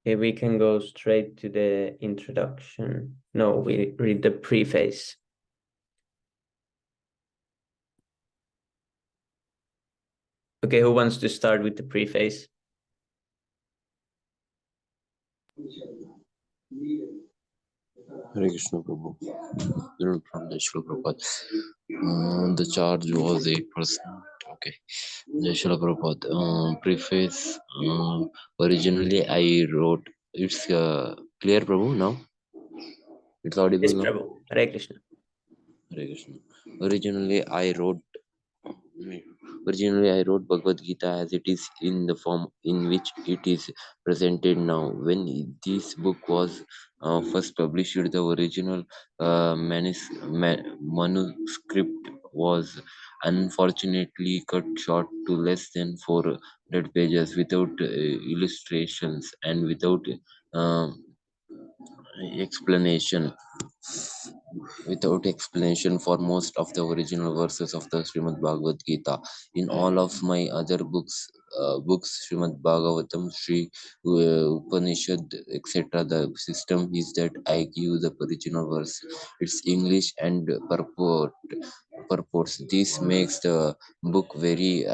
Okay, we can go straight to the introduction. No, we read the preface. Okay, who wants to start with the preface? Hare Krishna Prabhu. Learned from the Srila Prabhupada. The charge was 8%. Okay. The Srila Prabhupada. Preface. Originally, I wrote. It's clear, Prabhu, now? It's audible Yes, now? Prabhu. Hare Krishna. Hare Krishna. Originally, I wrote Originally, I wrote Bhagavad Gita as it is in the form in which it is presented now. When this book was first published, the original manuscript was unfortunately cut short to less than 400 pages without illustrations and without uh, explanation for most of the original verses of the Srimad Bhagavad Gita. In all of my other books, Srimad Bhagavatam, Sri Upanishad, etc., the system is that I give the original verse, its English and purports. This makes the book very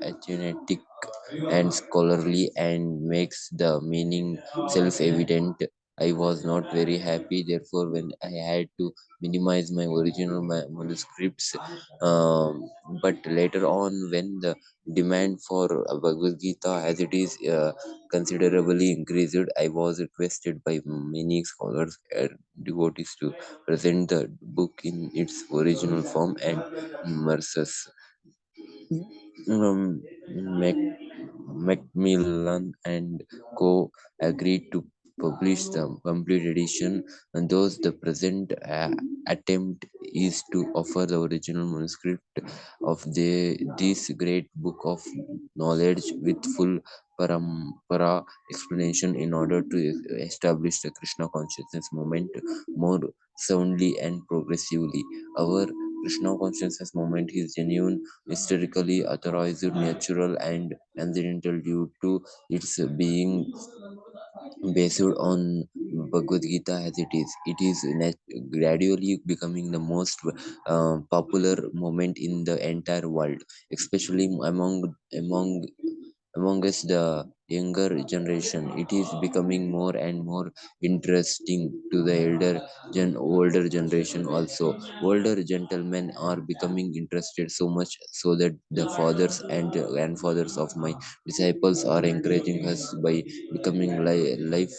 authentic and scholarly and makes the meaning self-evident. I was not very happy, therefore, when I had to minimize my original manuscripts. But later on, when the demand for Bhagavad Gita as it is considerably increased, I was requested by many scholars and devotees to present the book in its original form and verses. Um, Mac- Macmillan and Co. agreed to publish the complete edition, and thus the present attempt is to offer the original manuscript of this great book of knowledge with full parampara explanation in order to establish the Krishna consciousness movement more soundly and progressively. Our Krishna consciousness movement is genuine, historically authorized, natural, and incidental due to its being based on Bhagavad Gita as it is. It is gradually becoming the most popular moment in the entire world, especially amongst the younger generation. It is becoming more and more interesting to the older generation also. Older gentlemen are becoming interested so much so that the fathers and grandfathers of my disciples are encouraging us by becoming life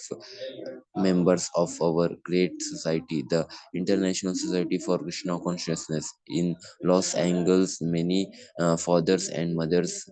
members of our great society, the International Society for Krishna Consciousness. In Los Angeles, many fathers and mothers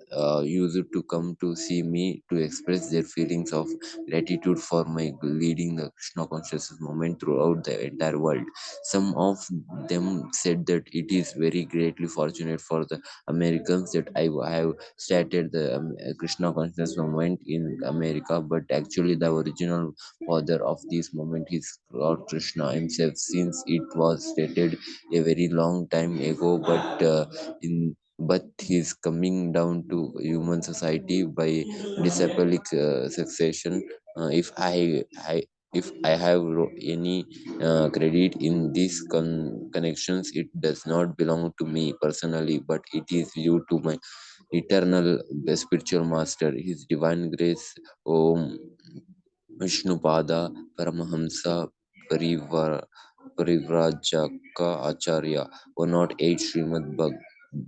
used to come to see me to express their feelings of gratitude for my leading the Krishna consciousness movement throughout the entire world. Some of them said that it is very greatly fortunate for the Americans that I have started the Krishna consciousness movement in America, but actually the original father of this movement is Lord Krishna himself, since it was stated a very long time ago, but he's coming down to human society by disciplic succession. If I have any credit in these connections, it does not belong to me personally, but it is due to my eternal spiritual master, His Divine Grace, Om Vishnupada Paramahamsa Parivrajaka Acharya 108 Srimad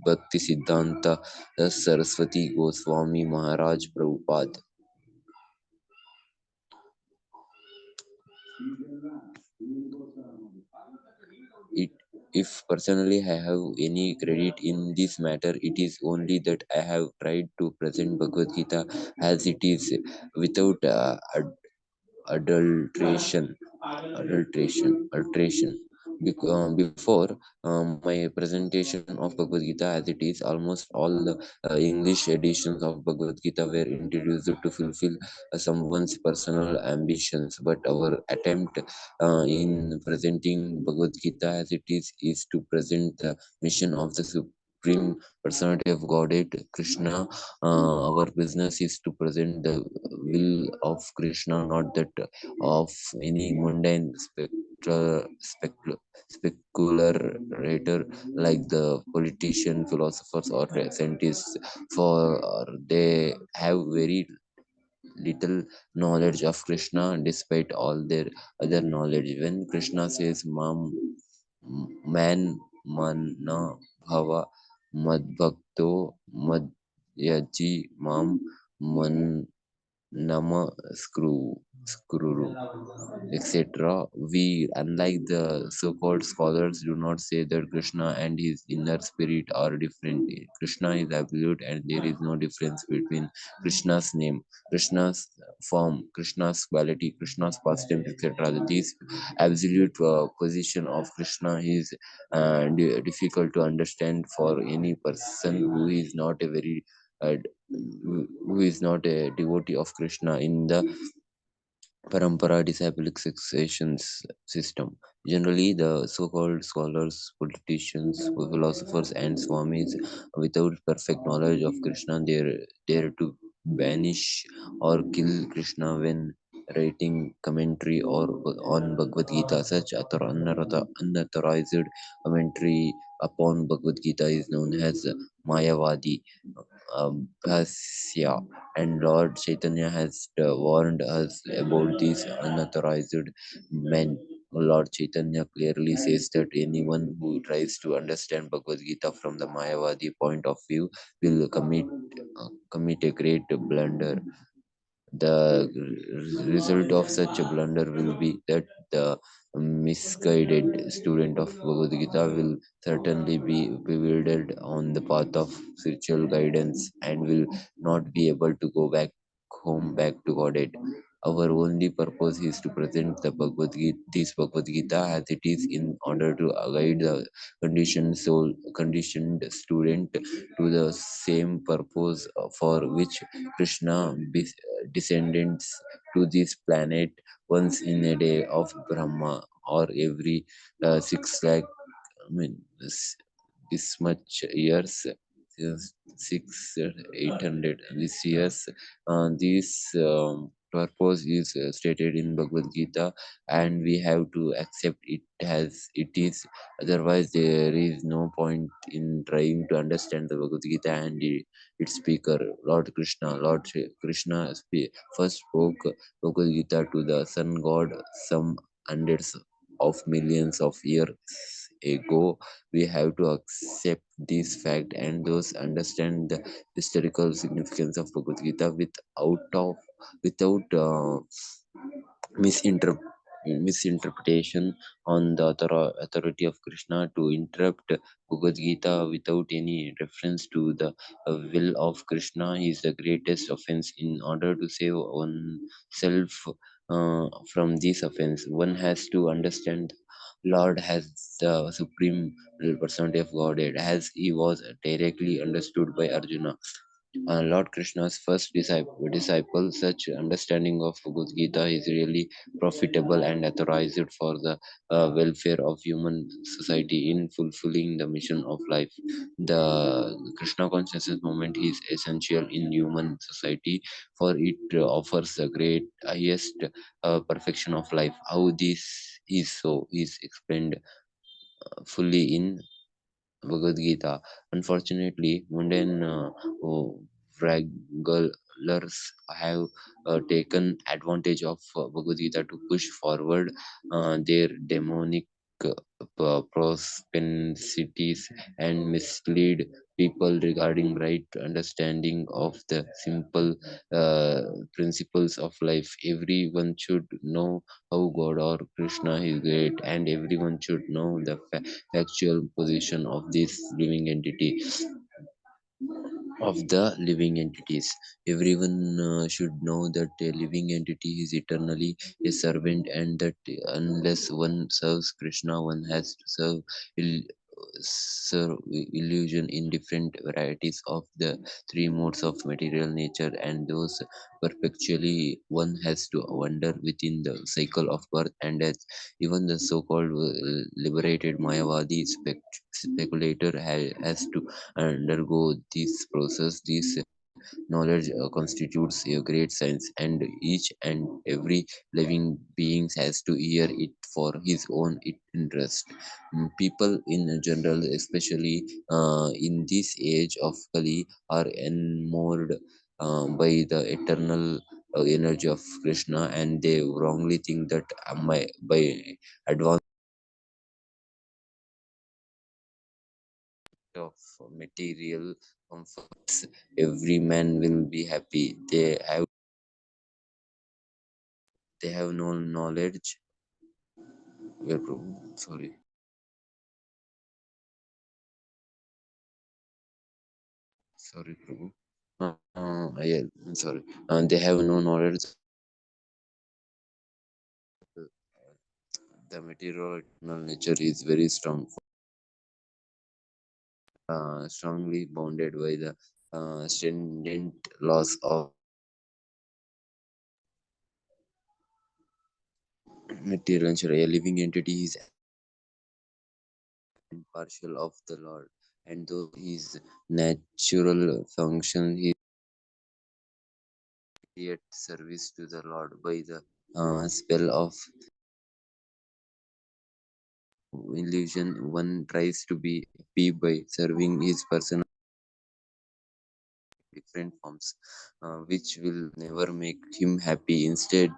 Bhakti Siddhanta Saraswati Goswami Maharaj Prabhupada. It, if personally I have any credit in this matter, it is only that I have tried to present Bhagavad Gita as it is, without adulteration alteration. Before my presentation of Bhagavad Gita as it is, almost all the English editions of Bhagavad Gita were introduced to fulfill someone's personal ambitions, but our attempt in presenting Bhagavad Gita as it is to present the mission of the supreme personality of Godhead, Krishna. Our business is to present the will of Krishna, not that of any mundane speculator like the politician, philosophers, or scientists. For they have very little knowledge of Krishna despite all their other knowledge. When Krishna says, man mana bhava madbhakto madhyaji mam man nama skruru, etc. We, unlike the so-called scholars, do not say that Krishna and his inner spirit are different. Krishna is absolute, and there is no difference between Krishna's name, Krishna's form, Krishna's quality, Krishna's past tense, etc. This absolute position of Krishna is difficult to understand for any person who is not a very who is not a devotee of Krishna in the parampara disciplic successions system. Generally, the so-called scholars, politicians, philosophers, and swamis, without perfect knowledge of Krishna, dare to banish or kill Krishna when writing commentary or on Bhagavad Gita. Such unauthorized commentary upon Bhagavad Gita is known as Mayavadi. Bhasya, and Lord Chaitanya has warned us about these unauthorized men. Lord Chaitanya clearly says that anyone who tries to understand Bhagavad Gita from the Mayavadi point of view will commit a great blunder. The result of such a blunder will be that the misguided student of Bhagavad Gita will certainly be bewildered on the path of spiritual guidance and will not be able to go back home, back to Godhead. Our only purpose is to present the Bhagavad Gita, this Bhagavad Gita as it is, in order to guide the conditioned student to the same purpose for which Krishna descendants to this planet once in a day of Brahma, or every 6 lakh, I mean, this much years, yes, 800 this years. This purpose is stated in Bhagavad Gita, and we have to accept it as it is. Otherwise, there is no point in trying to understand the Bhagavad Gita and its speaker, Lord Krishna. Krishna first spoke Bhagavad Gita to the sun god some hundreds of millions of years ago. We have to accept this fact and thus understand the historical significance of Bhagavad Gita without misinterp- misinterpretation on the authority of Krishna. To interrupt Bhagavad Gita without any reference to the will of Krishna is the greatest offense. In order to save oneself from this offense, one has to understand Lord has the supreme personality of Godhead as he was directly understood by Arjuna, Lord Krishna's first disciple. Such understanding of Bhagavad Gita is really profitable and authorized for the welfare of human society in fulfilling the mission of life. The Krishna consciousness movement is essential in human society, for it offers the great highest perfection of life. How this is so is explained fully in Bhagavad Gita. Unfortunately, mundane wranglers have taken advantage of Bhagavad Gita to push forward their demonic propensities and mislead people regarding right understanding of the simple uh, principles of life. Everyone should know how God or Krishna is great, and everyone should know the actual position of this living entity, of the living entities. Everyone should know that a living entity is eternally a servant, and that unless one serves Krishna, one has to serve serve illusion in different varieties of the three modes of material nature, and those perpetually one has to wander within the cycle of birth and death. Even the so-called liberated Mayavadi speculator has to undergo this process. This knowledge constitutes a great science, and each and every living being has to hear it for his own interest. People in general, especially in this age of Kali, are enamored by the eternal energy of Krishna, and they wrongly think that by advance of material comforts, every man will be happy. They have no knowledge. Yeah, Prabhu. Sorry. Sorry, Prabhu. Yeah, I'm sorry. They have no knowledge. The material nature is very strong, strongly bounded by the stringent laws of material nature. A living entity is partial of the Lord, and though his natural function, he yet service to the Lord by the spell of illusion. One tries to be happy by serving his person different forms, which will never make him happy. Instead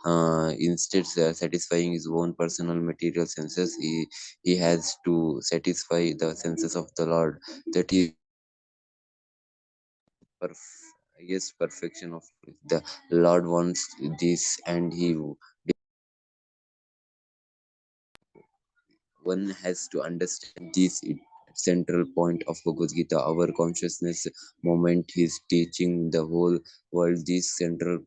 satisfying his own personal material senses, he has to satisfy the senses of the Lord. That is perfection of the Lord wants this, and he one has to understand this central point of Bhagavad Gita. Our consciousness moment is teaching the whole world this central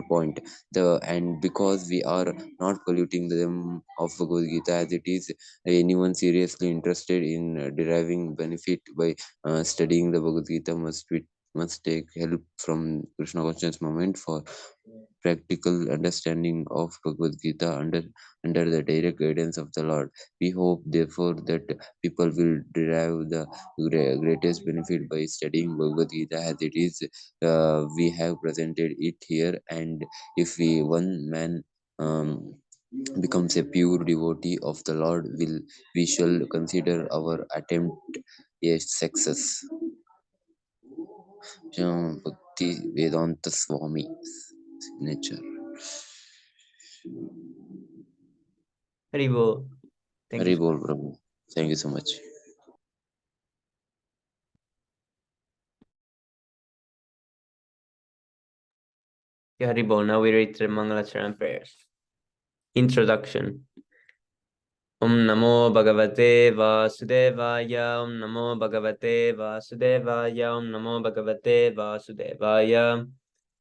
point. The and because we are not polluting them of Bhagavad Gita as it is, anyone seriously interested in deriving benefit by studying the Bhagavad Gita must take help from Krishna conscious moment for practical understanding of Bhagavad Gita under the direct guidance of the Lord. We hope, therefore, that people will derive the greatest benefit by studying Bhagavad Gita as it is. We have presented it here, and if one man becomes a pure devotee of the Lord, we shall consider our attempt a success. Bhakti Vedanta Swami signature. Haribo. Thank you. Hari Bol, Prabhu. Thank you so much. Haribo. Now we read the Mangalacharan prayers. Introduction. Om Namo Bhagavate Vasudevaya. Om Namo Bhagavate Vasudevaya. Om Namo Bhagavate Vasudevaya.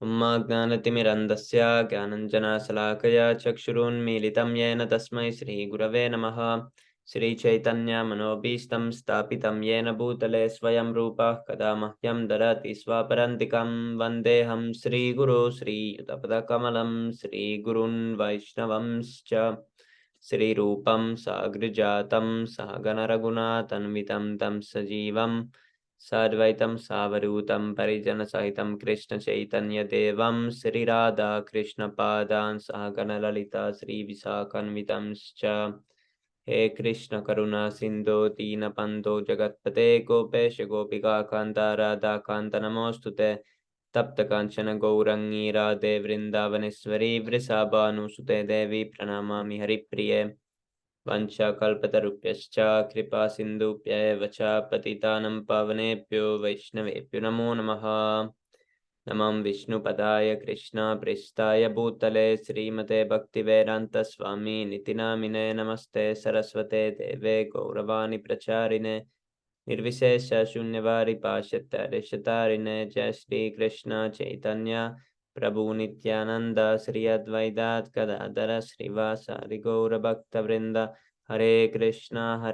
Om Gnanatimirandasya Gyananjana Salakaya Chakshurunmilitam Yena Tasmai Shri Gurave Namaha. Shri Chaitanya Manobhistam Stapitam Yena Bhutale Swayam Rupa Kada Mahyam Darati Swaparantikam Vandeham Shri Guru Shri Yutapada Kamalam Shri Gurun Vaishnavamscha Shri Rupam Sagrajatam Sahagana Raghunathanvitam Tam Sajivam Sadvaitam Savarutam Parijana Sahitam Krishna Chaitanya Devam Sri Radha Krishna Padan Sahagana Lalita Sri Visakanvitam Scha He Krishna Karuna Sindhu Dina Pando Jagatpate Gopesh Gopika Kanta Radha Kanta Namostute Tapta Kanchana Gourangi Radhe Vrindavaneshwari Vrisabhanusute Devi Pranamami Haripriye Vancha Kalpatarupyascha Kripa Sindhupya Vacha Patitanam Pavanebhyo Vaishnavebhyo Namo Namaha Namam Vishnu Padaya Krishna Pristaya Bhutale Srimate Bhaktivedanta Swami Nitinamine Namaste Saraswate Deve Gauravani Pracharine Nirvishesha Shunyvari Pashatarishtarine Jai Shri Krishna Chaitanya Prabhu Nityananda Sri Advaitat Kadadara Srivasari Gaura Bhakta Vrinda Hare Krishna,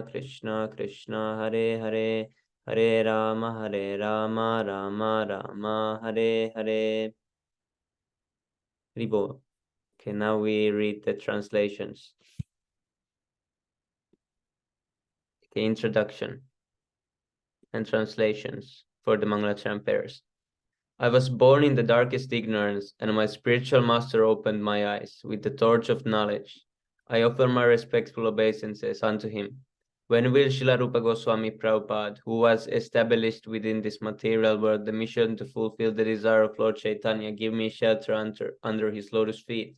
Krishna Krishna, Hare Hare, Hare Rama, Rama Rama, Hare Hare. Ribo. Okay, now we read the translations. Okay, introduction and translations for the Mangalacharya pairs. I was born in the darkest ignorance, and my spiritual master opened my eyes with the torch of knowledge. I offer my respectful obeisances unto him. When will Srila Rupa Goswami Prabhupada, who was established within this material world the mission to fulfill the desire of Lord Chaitanya, give me shelter under his lotus feet?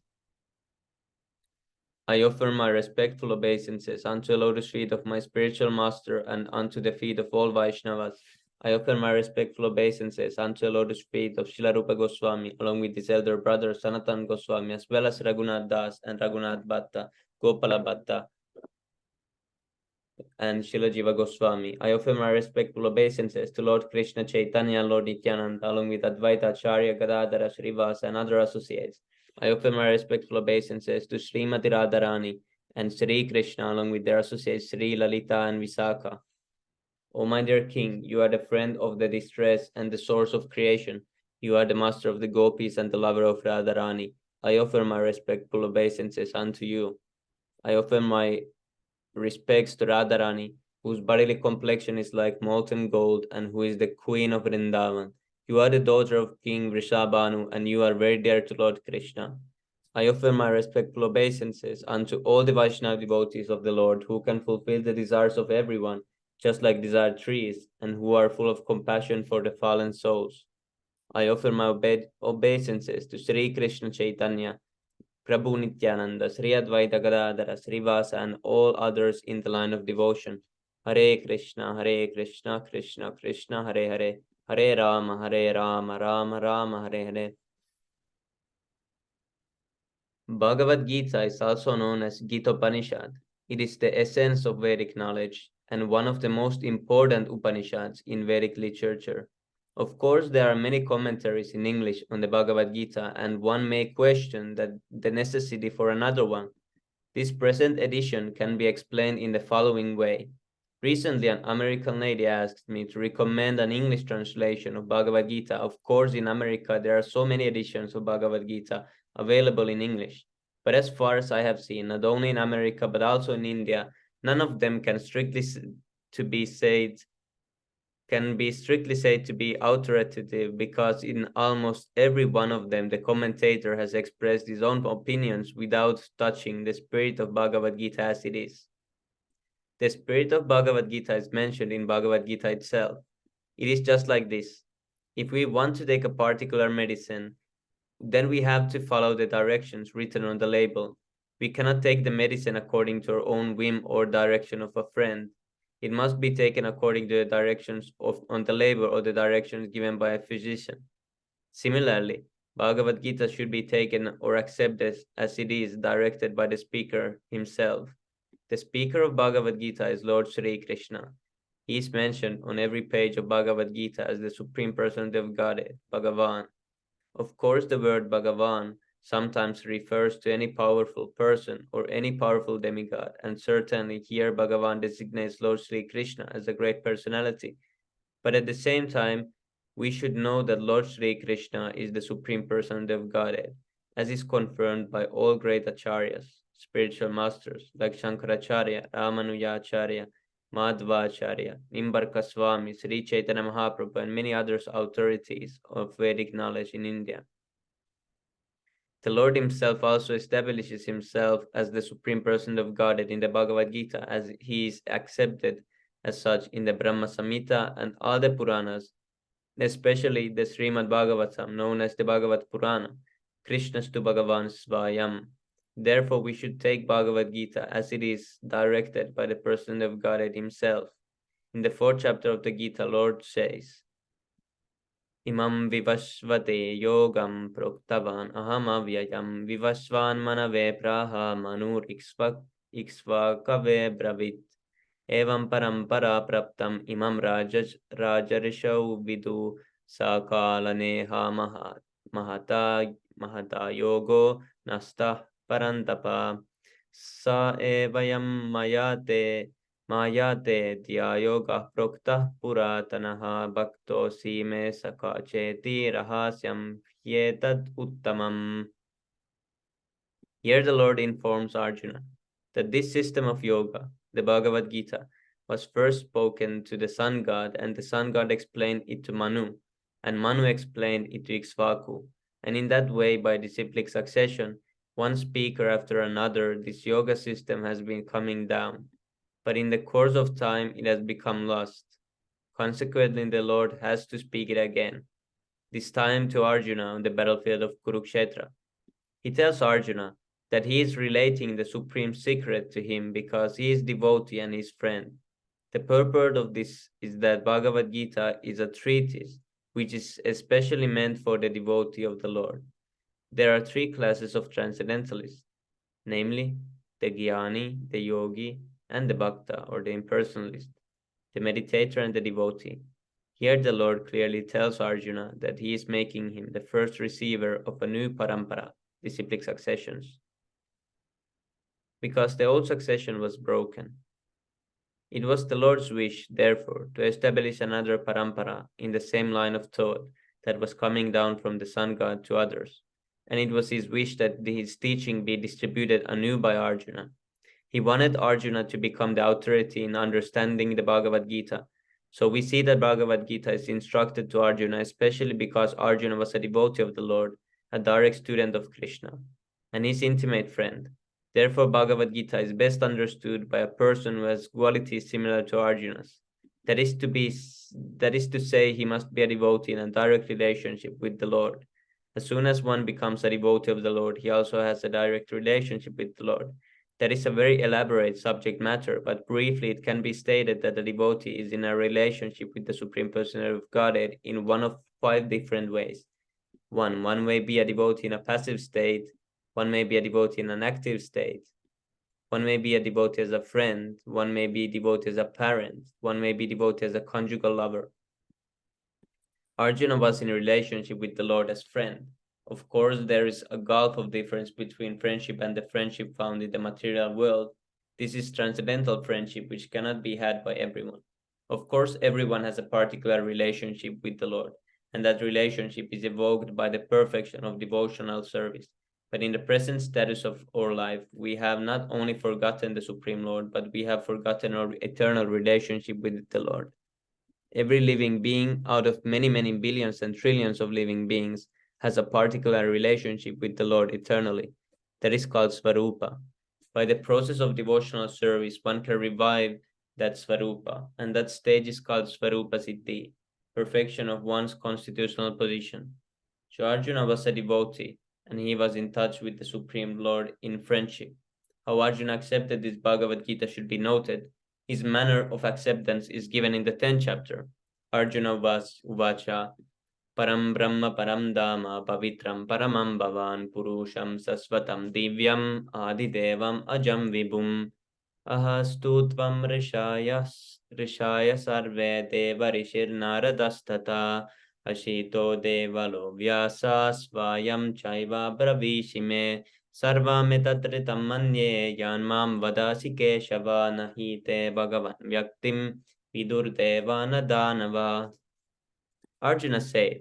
I offer my respectful obeisances unto the lotus feet of my spiritual master and unto the feet of all Vaishnavas. I offer my respectful obeisances unto the lotus feet of Srila Rupa Goswami, along with his elder brother Sanatan Goswami, as well as Raghunath Das and Raghunath Bhatta, Gopala Bhatta, and Srila Jiva Goswami. I offer my respectful obeisances to Lord Krishna Chaitanya and Lord Nityananda, along with Advaita Acharya, Gadadhara, Srivas, and other associates. I offer my respectful obeisances to Srimati Radharani and Sri Krishna, along with their associates Sri Lalita and Visakha. O my dear King, you are the friend of the distressed and the source of creation. You are the master of the gopis and the lover of Radharani. I offer my respectful obeisances unto you. I offer my respects to Radharani, whose bodily complexion is like molten gold and who is the queen of Vrindavan. You are the daughter of King Vrishabhanu, and you are very dear to Lord Krishna. I offer my respectful obeisances unto all the Vaishnava devotees of the Lord, who can fulfill the desires of everyone, just like desired trees, and who are full of compassion for the fallen souls. I offer my obeisances to Sri Krishna Chaitanya, Prabhu Nityananda, Sri Advaita Gadadhara, Srivasa, and all others in the line of devotion. Hare Krishna, Krishna Krishna, Hare Hare, Hare Rama, Rama Rama, Hare Hare. Bhagavad Gita is also known as Gita Upanishad. It is the essence of Vedic knowledge and one of the most important Upanishads in Vedic literature. Of course, there are many commentaries in English on the Bhagavad Gita, and one may question the necessity for another one. This present edition can be explained in the following way. Recently, an American lady asked me to recommend an English translation of Bhagavad Gita. Of course, in America, there are so many editions of Bhagavad Gita available in English. But as far as I have seen, not only in America, but also in India, none of them can be strictly said to be authoritative, because in almost every one of them the commentator has expressed his own opinions without touching the spirit of Bhagavad Gita as it is. The spirit of Bhagavad Gita is mentioned in Bhagavad Gita itself. It is just like this. If we want to take a particular medicine, then we have to follow the directions written on the label. We cannot take the medicine according to our own whim or direction of a friend. It must be taken according to the directions on the label or the directions given by a physician. Similarly, Bhagavad Gita should be taken or accepted as it is, directed by the speaker himself. The speaker of Bhagavad Gita is Lord Sri Krishna. He is mentioned on every page of Bhagavad Gita as the Supreme Personality of Godhead, Bhagavan. Of course, the word Bhagavan sometimes refers to any powerful person or any powerful demigod, and certainly here Bhagavan designates Lord Sri Krishna as a great personality. But at the same time, we should know that Lord Sri Krishna is the Supreme Personality of Godhead, as is confirmed by all great acharyas, spiritual masters like Shankaracharya, Ramanujacharya, Madhvacharya, Nimbarka Swami, Sri Chaitanya Mahaprabhu, and many others authorities of Vedic knowledge in India. The Lord himself also establishes himself as the Supreme Person of Godhead in the Bhagavad Gita, as he is accepted as such in the Brahma Samhita and all the Puranas, especially the Srimad Bhagavatam, known as the Bhagavad Purana, Krishnastu Bhagavan Svayam. Therefore, we should take Bhagavad Gita as it is, directed by the Person of Godhead himself. In the 4th chapter of the Gita, Lord says, Imam vivasvate yogam proktavan aham avyayam vivasvan manave praha manur ikshvakave bravit evam parampara praptam imam rajarishau vidu sakalaneha mahata yogo nasta parantapa. Sa evayam mayate dhyayoga prokta puratanaha bhaktosi me sakacheti rahasyam hyetad uttamam. Here the Lord informs Arjuna that this system of yoga, the Bhagavad Gita, was first spoken to the sun god, and the sun god explained it to Manu, and Manu explained it to Ikshvaku. And in that way, by disciplic succession, one speaker after another, this yoga system has been coming down. But in the course of time, it has become lost. Consequently, the Lord has to speak it again, this time to Arjuna on the battlefield of Kurukshetra. He tells Arjuna that he is relating the supreme secret to him because he is devotee and his friend. The purport of this is that Bhagavad Gita is a treatise which is especially meant for the devotee of the Lord. There are three classes of transcendentalists, namely the Jnani, the Yogi, and the Bhakta or the impersonalist, the meditator and the devotee. Here the Lord clearly tells Arjuna that he is making him the first receiver of a new parampara, disciplic successions, because the old succession was broken. It was the Lord's wish, therefore, to establish another parampara in the same line of thought that was coming down from the sun god to others, and it was his wish that his teaching be distributed anew by Arjuna. He wanted Arjuna to become the authority in understanding the Bhagavad Gita. So we see that Bhagavad Gita is instructed to Arjuna, especially because Arjuna was a devotee of the Lord, a direct student of Krishna, and his intimate friend. Therefore, Bhagavad Gita is best understood by a person who has qualities similar to Arjuna's. That is to say, he must be a devotee in a direct relationship with the Lord. As soon as one becomes a devotee of the Lord, he also has a direct relationship with the Lord. That is a very elaborate subject matter, but briefly it can be stated that a devotee is in a relationship with the Supreme Personality of Godhead in one of 5 different ways. One may be a devotee in a passive state, one may be a devotee in an active state, one may be a devotee as a friend, one may be devotee as a parent, one may be devotee as a conjugal lover. Arjuna was in a relationship with the Lord as friend. Of course, there is a gulf of difference between friendship and the friendship found in the material world. This is transcendental friendship, which cannot be had by everyone. Of course, everyone has a particular relationship with the Lord, and that relationship is evoked by the perfection of devotional service. But in the present status of our life, we have not only forgotten the Supreme Lord, but we have forgotten our eternal relationship with the Lord. Every living being out of many, many billions and trillions of living beings has a particular relationship with the Lord eternally. That is called Svarupa. By the process of devotional service, one can revive that Svarupa, and that stage is called Svarupa Siddhi, perfection of one's constitutional position. So Arjuna was a devotee, and he was in touch with the Supreme Lord in friendship. How Arjuna accepted this Bhagavad Gita should be noted. His manner of acceptance is given in the 10th chapter. Arjuna was uvacha param brahma param dhamma pavitram paramam bhavan purusham sasvatam divyam adidevam ajam vibhum ahastu tvam rishaya sarve deva rishir naradastata ashito devalo vyasa svayam chaiva bravishime सर्वमे तत्रितं मन्ये यान्मां वदासि केशव न हि ते भगवन् व्यक्तिं विदुर्देवा न दानवा. Arjuna said,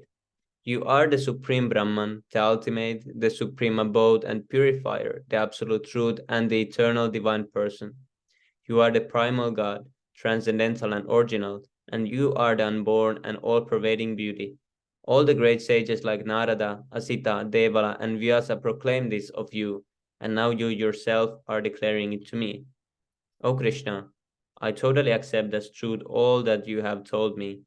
you are the supreme Brahman, the ultimate, the supreme abode and purifier, the absolute truth and the eternal divine person. You are the primal God, transcendental and original, and you are the unborn and all-pervading beauty. All the great sages like Narada, Asita, Devala, and Vyasa proclaim this of you, and now you yourself are declaring it to me. O Krishna, I totally accept as truth all that you have told me.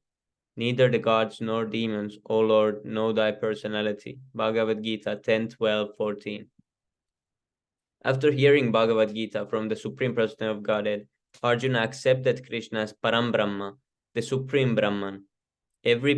Neither the gods nor demons, O Lord, know thy personality. Bhagavad Gita 10:12-14. After hearing Bhagavad Gita from the Supreme Personality of Godhead, Arjuna accepted Krishna as Param Brahma, the Supreme Brahman. Every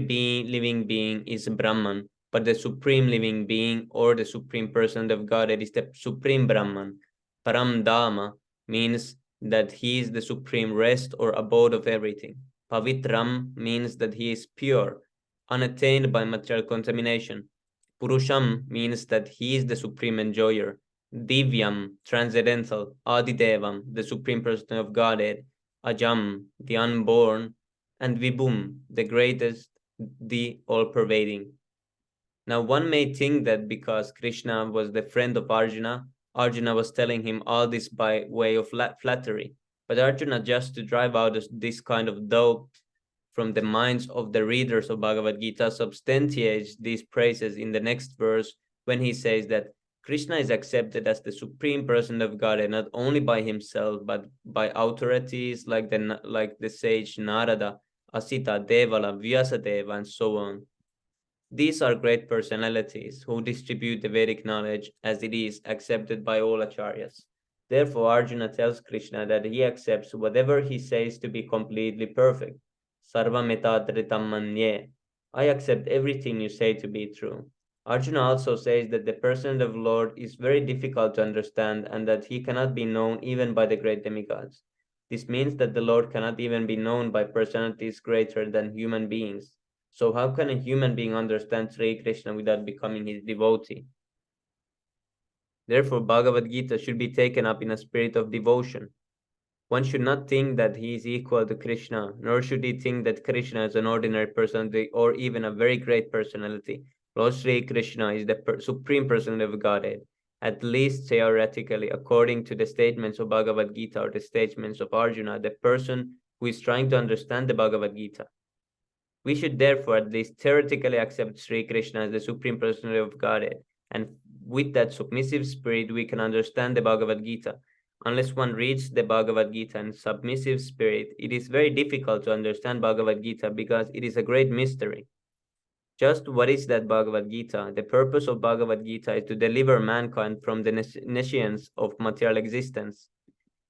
living being is Brahman, but the Supreme Living Being or the Supreme Person of Godhead is the Supreme Brahman. Param Dhamma means that he is the supreme rest or abode of everything. Pavitram means that he is pure, unattained by material contamination. Purusham means that he is the supreme enjoyer. Divyam, transcendental, Adidevam, the Supreme Person of Godhead, Ajam, the unborn, and Vibhum, the greatest, the all-pervading. Now one may think that because Krishna was the friend of Arjuna, Arjuna was telling him all this by way of flattery. But Arjuna, just to drive out this kind of doubt from the minds of the readers of Bhagavad Gita, substantiates these praises in the next verse when he says that Krishna is accepted as the supreme person of God, and not only by himself but by authorities like the sage Narada, Asita, Devala, Vyasadeva, and so on. These are great personalities who distribute the Vedic knowledge as it is accepted by all acharyas. Therefore, Arjuna tells Krishna that he accepts whatever he says to be completely perfect. Sarvametadritam manye. I accept everything you say to be true. Arjuna also says that the person of the Lord is very difficult to understand and that he cannot be known even by the great demigods. This means that the Lord cannot even be known by personalities greater than human beings. So how can a human being understand Sri Krishna without becoming his devotee? Therefore, Bhagavad Gita should be taken up in a spirit of devotion. One should not think that he is equal to Krishna, nor should he think that Krishna is an ordinary personality or even a very great personality. Lord Sri Krishna is the supreme personality of Godhead, at least theoretically, according to the statements of Bhagavad Gita or the statements of Arjuna, the person who is trying to understand the Bhagavad Gita. We should therefore at least theoretically accept Sri Krishna as the supreme personality of Godhead, and with that submissive spirit we can understand the Bhagavad Gita. Unless one reads the Bhagavad Gita in submissive spirit, it is very difficult to understand Bhagavad Gita because it is a great mystery. Just what is that Bhagavad Gita? The purpose of Bhagavad Gita is to deliver mankind from the nescience of material existence.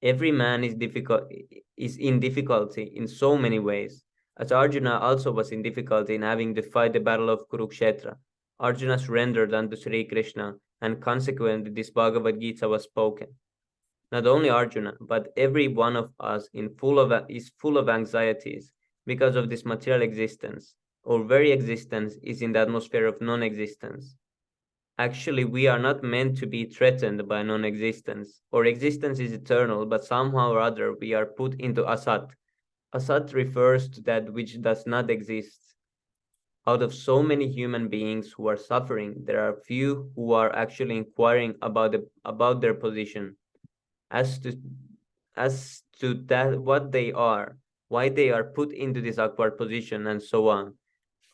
Every man is in difficulty in so many ways. As Arjuna also was in difficulty in having to fight the battle of Kurukshetra, Arjuna surrendered unto Sri Krishna, and consequently this Bhagavad Gita was spoken. Not only Arjuna, but every one of us is full of anxieties because of this material existence. Our very existence is in the atmosphere of non-existence. Actually, we are not meant to be threatened by non-existence. Our existence is eternal, but somehow or other we are put into asat. Asat refers to that which does not exist. Out of so many human beings who are suffering, there are few who are actually inquiring about their position, as to that what they are, why they are put into this awkward position, and so on.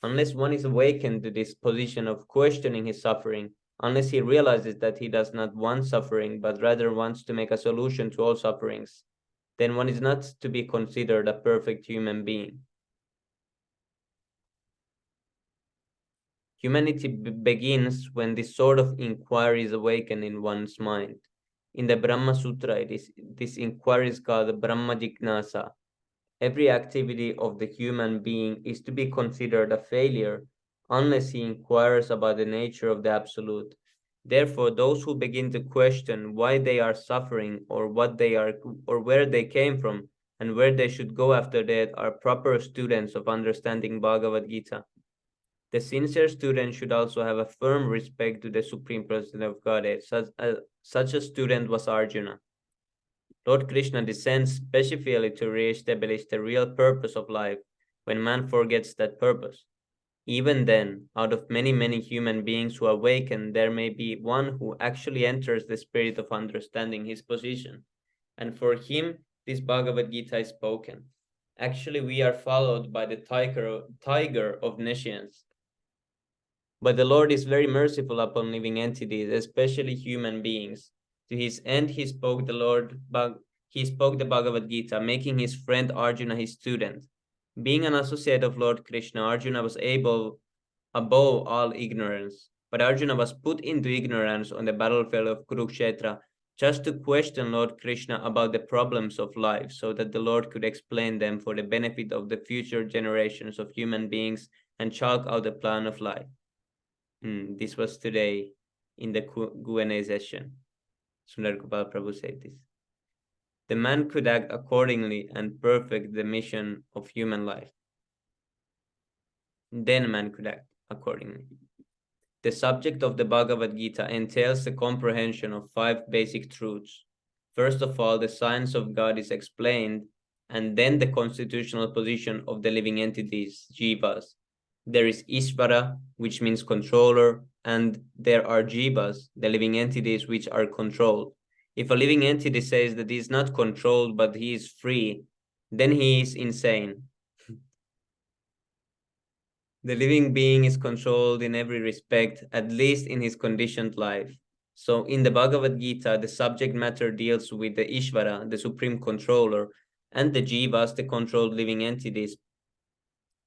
Unless one is awakened to this position of questioning his suffering, unless he realizes that he does not want suffering, but rather wants to make a solution to all sufferings, then one is not to be considered a perfect human being. Humanity begins when this sort of inquiry is awakened in one's mind. In the Brahma Sutra, this inquiry is called Brahma Jignasa. Every activity of the human being is to be considered a failure unless he inquires about the nature of the absolute. Therefore, those who begin to question why they are suffering or what they are or where they came from and where they should go after death are proper students of understanding Bhagavad Gita. The sincere student should also have a firm respect to the Supreme Person of Godhead. Such a student was Arjuna. Lord Krishna descends specifically to re-establish the real purpose of life when man forgets that purpose. Even then, out of many, many human beings who awaken, there may be one who actually enters the spirit of understanding his position. And for him, this Bhagavad Gita is spoken. Actually, we are followed by the tiger of nescience. But the Lord is very merciful upon living entities, especially human beings. To his end, he spoke the Bhagavad Gita, making his friend Arjuna his student. Being an associate of Lord Krishna, Arjuna was able above all ignorance. But Arjuna was put into ignorance on the battlefield of Kurukshetra just to question Lord Krishna about the problems of life, so that the Lord could explain them for the benefit of the future generations of human beings and chalk out the plan of life. This was today in the Q&A session. Sundar Gopal Prabhu said this. The man could act accordingly and perfect the mission of human life. Then man could act accordingly. The subject of the Bhagavad Gita entails the comprehension of 5 basic truths. First of all, the science of God is explained, and then the constitutional position of the living entities, jivas. There is Ishvara, which means controller, and there are jivas, the living entities which are controlled. If a living entity says that he is not controlled but he is free, then he is insane. The living being is controlled in every respect, at least in his conditioned life. So in the Bhagavad Gita, the subject matter deals with the Ishvara, the supreme controller, and the Jivas, the controlled living entities,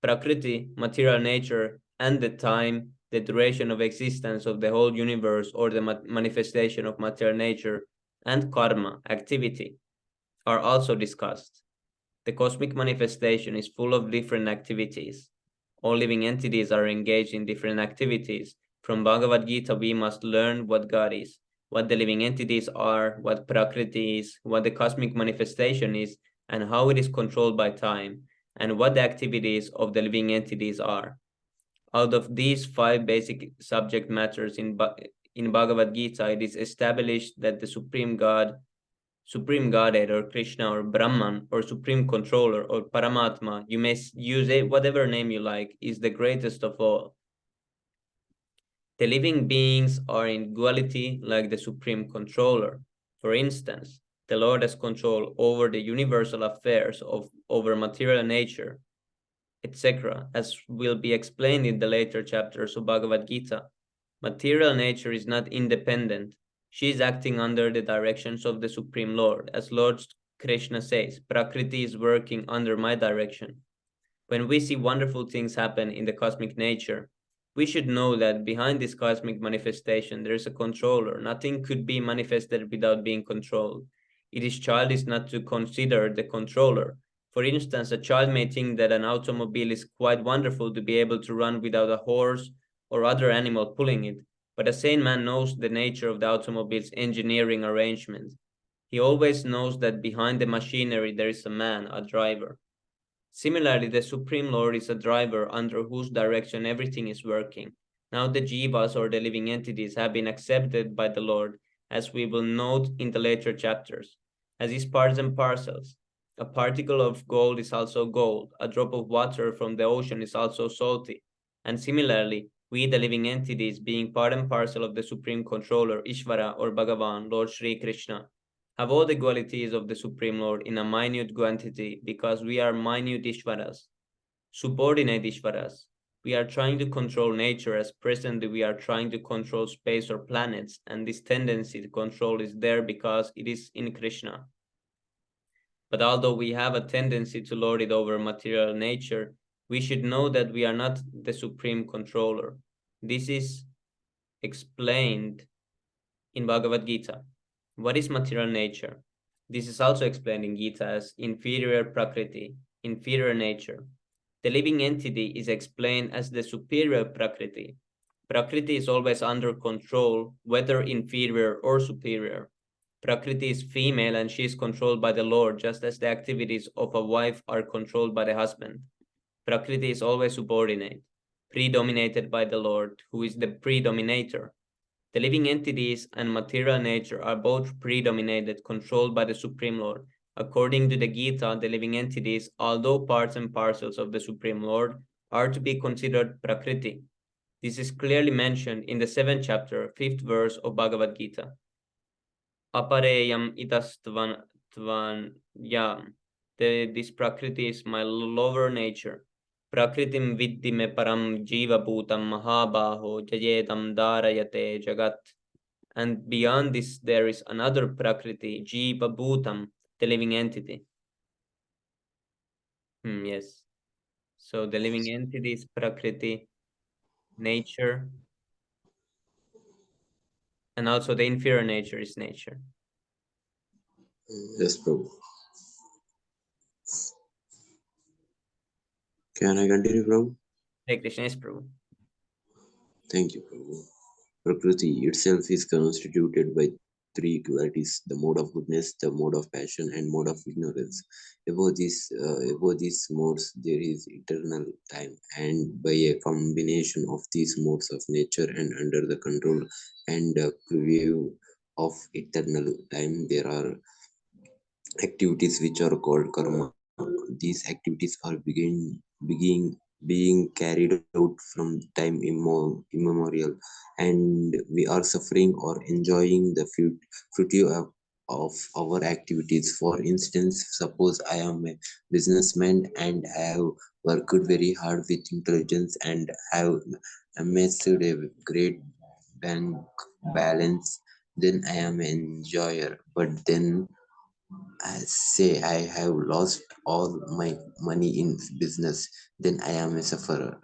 Prakriti, material nature, and the time, the duration of existence of the whole universe or the manifestation of material nature, and karma, activity, are also discussed. The cosmic manifestation is full of different activities. All living entities are engaged in different activities. From Bhagavad Gita, we must learn what God is, what the living entities are, what Prakriti is, what the cosmic manifestation is, and how it is controlled by time, and what the activities of the living entities are. Out of these 5 basic subject matters in Bhagavad Gita, it is established that the Supreme Godhead or Krishna or Brahman or Supreme Controller or Paramatma, you may use it whatever name you like, is the greatest of all. The living beings are in duality like the Supreme Controller. For instance, the Lord has control over the universal affairs over material nature, etc., as will be explained in the later chapters of Bhagavad Gita. Material nature is not independent. She is acting under the directions of the Supreme Lord. As Lord Krishna says, Prakriti is working under my direction. When we see wonderful things happen in the cosmic nature, we should know that behind this cosmic manifestation there is a controller. Nothing could be manifested without being controlled. It is childish not to consider the controller. For instance, a child may think that an automobile is quite wonderful to be able to run without a horse or other animal pulling it, but a sane man knows the nature of the automobile's engineering arrangement. He always knows that behind the machinery there is a man, a driver. Similarly, the Supreme Lord is a driver under whose direction everything is working. Now the jivas or the living entities have been accepted by the Lord, as we will note in the later chapters, as his parts and parcels. A particle of gold is also gold, a drop of water from the ocean is also salty. And similarly, we the living entities, being part and parcel of the Supreme Controller, Ishvara or Bhagavan, Lord Sri Krishna, have all the qualities of the Supreme Lord in a minute quantity because we are minute Ishvaras, subordinate Ishvaras. We are trying to control nature as presently we are trying to control space or planets, and this tendency to control is there because it is in Krishna. But although we have a tendency to lord it over material nature, we should know that we are not the supreme controller. This is explained in Bhagavad Gita. What is material nature? This is also explained in Gita as inferior prakriti, inferior nature. The living entity is explained as the superior prakriti. Prakriti is always under control, whether inferior or superior. Prakriti is female and she is controlled by the Lord, just as the activities of a wife are controlled by the husband. Prakriti is always subordinate, predominated by the Lord, who is the predominator. The living entities and material nature are both predominated, controlled by the Supreme Lord. According to the Gita, the living entities, although parts and parcels of the Supreme Lord, are to be considered Prakriti. This is clearly mentioned in the 7th chapter, 5th verse of Bhagavad Gita. Apareyam itastvan yam. This Prakriti is my lower nature. Prakritim viddi me param jiva bhutam mahabaho jayetam darayate jagat. And beyond this, there is another Prakriti, jiva bhutam, the living entity. Yes. So the living entity is Prakriti, nature, and also the inferior nature is nature. Yes, Prabhu. Can I continue, Prabhu? Hare Krishna is Prabhu. Thank you, Prabhu. Prakriti itself is constituted by three qualities: the mode of goodness, the mode of passion, and mode of ignorance. Above these modes, there is eternal time, and by a combination of these modes of nature and under the control and preview of eternal time, there are activities which are called karma. These activities are being carried out from time immemorial, and we are suffering or enjoying the fruit of our activities. For instance, suppose I am a businessman and have worked very hard with intelligence and have amassed a great bank balance, then I am an enjoyer. But then I say I have lost all my money in business, then I am a sufferer.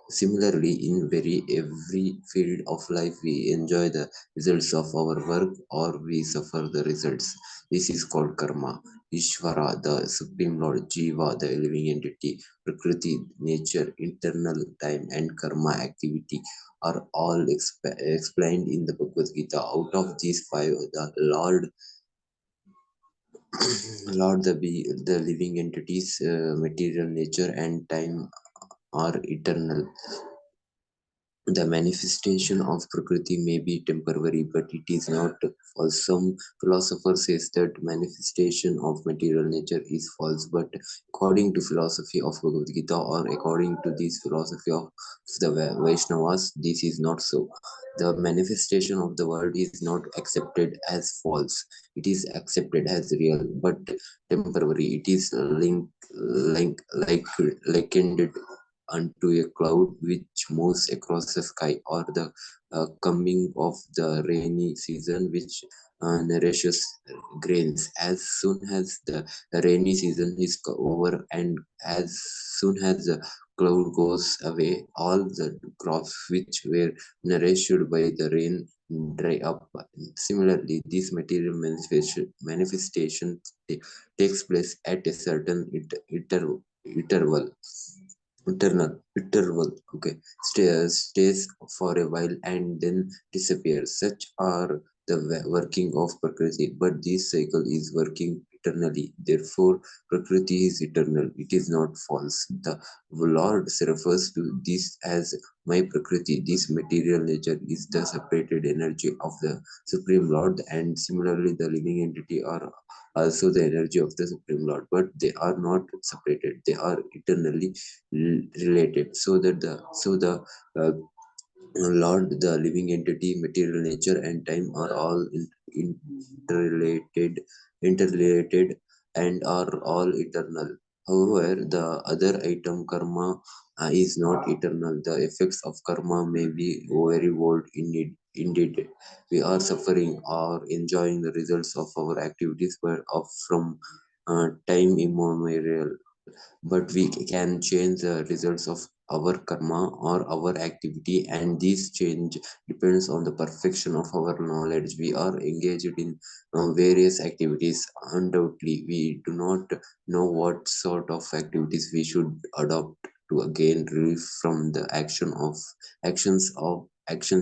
Similarly, in very every field of life, we enjoy the results of our work or we suffer the results. This is called karma. Ishvara, the Supreme Lord, Jiva, the living entity, Prakriti, nature, internal time, and karma activity are all explained in the Bhagavad Gita. Out of these five, the Lord, the living entities, material nature, and time are eternal. The manifestation of Prakriti may be temporary, but it is not false. Some philosopher says that manifestation of material nature is false, but according to philosophy of Bhagavad Gita or according to this philosophy of the Vaishnavas, this is not so. The manifestation of the world is not accepted as false. It is accepted as real, but temporary. It is likened unto a cloud which moves across the sky, or the coming of the rainy season which nourishes grains. As soon as the rainy season is over and as soon as the cloud goes away, all the crops which were nourished by the rain dry up. Similarly, this material manifestation takes place at a certain interval interval, okay, stays for a while and then disappears. Such are the working of Prakriti, but this cycle is working eternally. Therefore Prakriti is eternal, it is not false. The Lord refers to this as my Prakriti. This material nature is the separated energy of the Supreme Lord, and similarly the living entity are also the energy of the Supreme Lord, but they are not separated, they are eternally related. So the uh, Lord, the living entity, material nature, and time are all interrelated interrelated and are all eternal. However, the other item, karma, is not eternal. The effects of karma may be very old indeed. We are suffering or enjoying the results of our activities, but of from time immemorial, but we can change the results of our karma or our activity, and this change depends on the perfection of our knowledge. We are engaged in various activities. Undoubtedly we do not know what sort of activities we should adopt to gain relief from the actions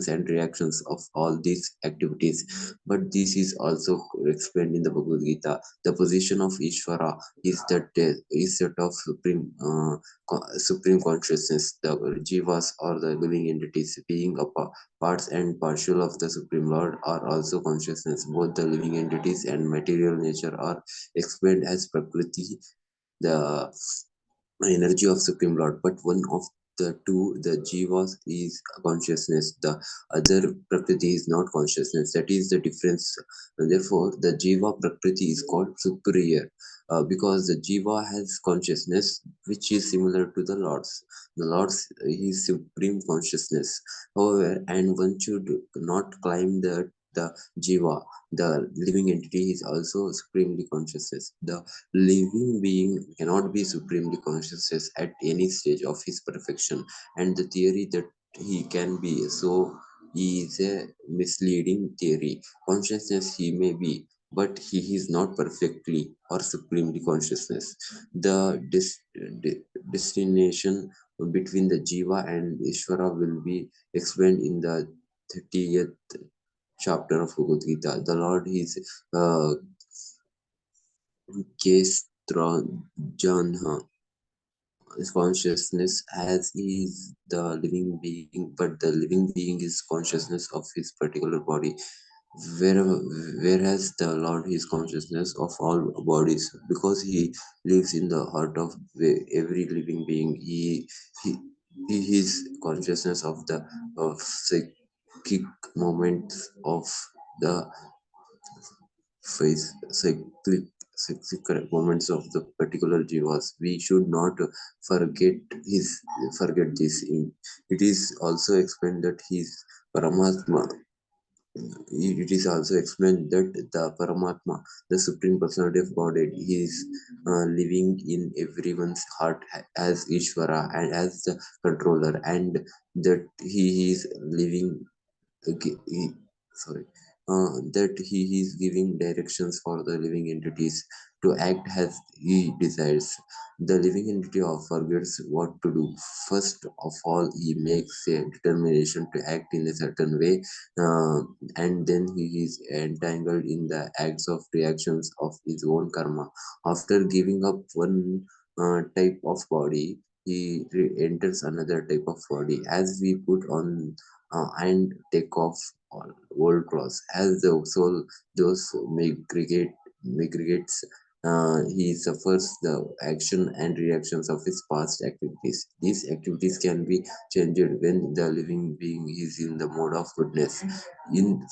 and reactions of all these activities. But this is also explained in the Bhagavad Gita. The position of Ishvara is that of supreme consciousness. The jivas or the living entities, being a parts and partial of the Supreme Lord, are also consciousness. Both the living entities and material nature are explained as Prakriti, the energy of Supreme Lord, but one of the two, the Jivas, is consciousness. The other Prakriti is not consciousness. That is the difference. And therefore, the Jiva Prakriti is called superior, because the Jiva has consciousness which is similar to the Lord's. The Lord's is supreme consciousness. However, and one should not climb the Jiva. The living entity is also supremely consciousness. The living being cannot be supremely conscious at any stage of his perfection, and the theory that he can be so is a misleading theory. Consciousness he may be, but he is not perfectly or supremely consciousness. The di- destination between the Jiva and Ishvara will be explained in the 30th chapter of Bhagavad Gita. The Lord is uh, Kestrajana consciousness as he is the living being, but the living being is consciousness of his particular body. Wherever, whereas the Lord is consciousness of all bodies, because he lives in the heart of every living being. He, he is consciousness of the of psychic moments of the face cyclic moments of the particular jivas. We should not forget his forget this. It is also explained that his Paramatma. It is also explained that the Paramatma, the Supreme Personality of Godhead, is living in everyone's heart as Ishvara and as the controller, and that he is living he, sorry that he is giving directions for the living entities to act as he desires. The living entity forgets what to do. First of all, he makes a determination to act in a certain way, uh, and then he is entangled in the acts of reactions of his own karma. After giving up one type of body, he enters another type of body. As we put on and take off all old clothes. As the soul those migrates, he suffers the action and reactions of his past activities. These activities can be changed when the living being is in the mode of goodness. In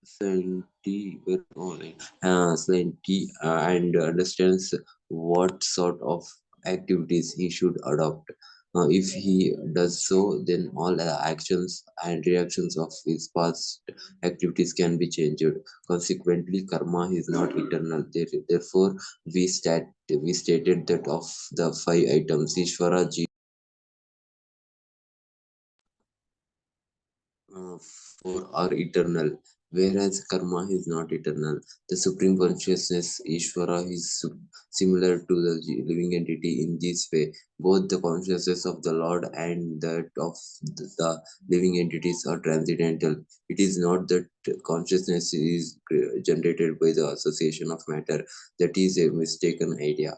Scientist and understands what sort of activities he should adopt. If he does so, then all actions and reactions of his past activities can be changed. Consequently, karma is not eternal. Therefore, we stated that of the five items, Ishvara, uh, for are eternal, whereas karma is not eternal. The supreme consciousness, Ishvara, is similar to the living entity in this way. Both the consciousness of the Lord and that of the living entities are transcendental. It is not that consciousness is generated by the association of matter. That is a mistaken idea.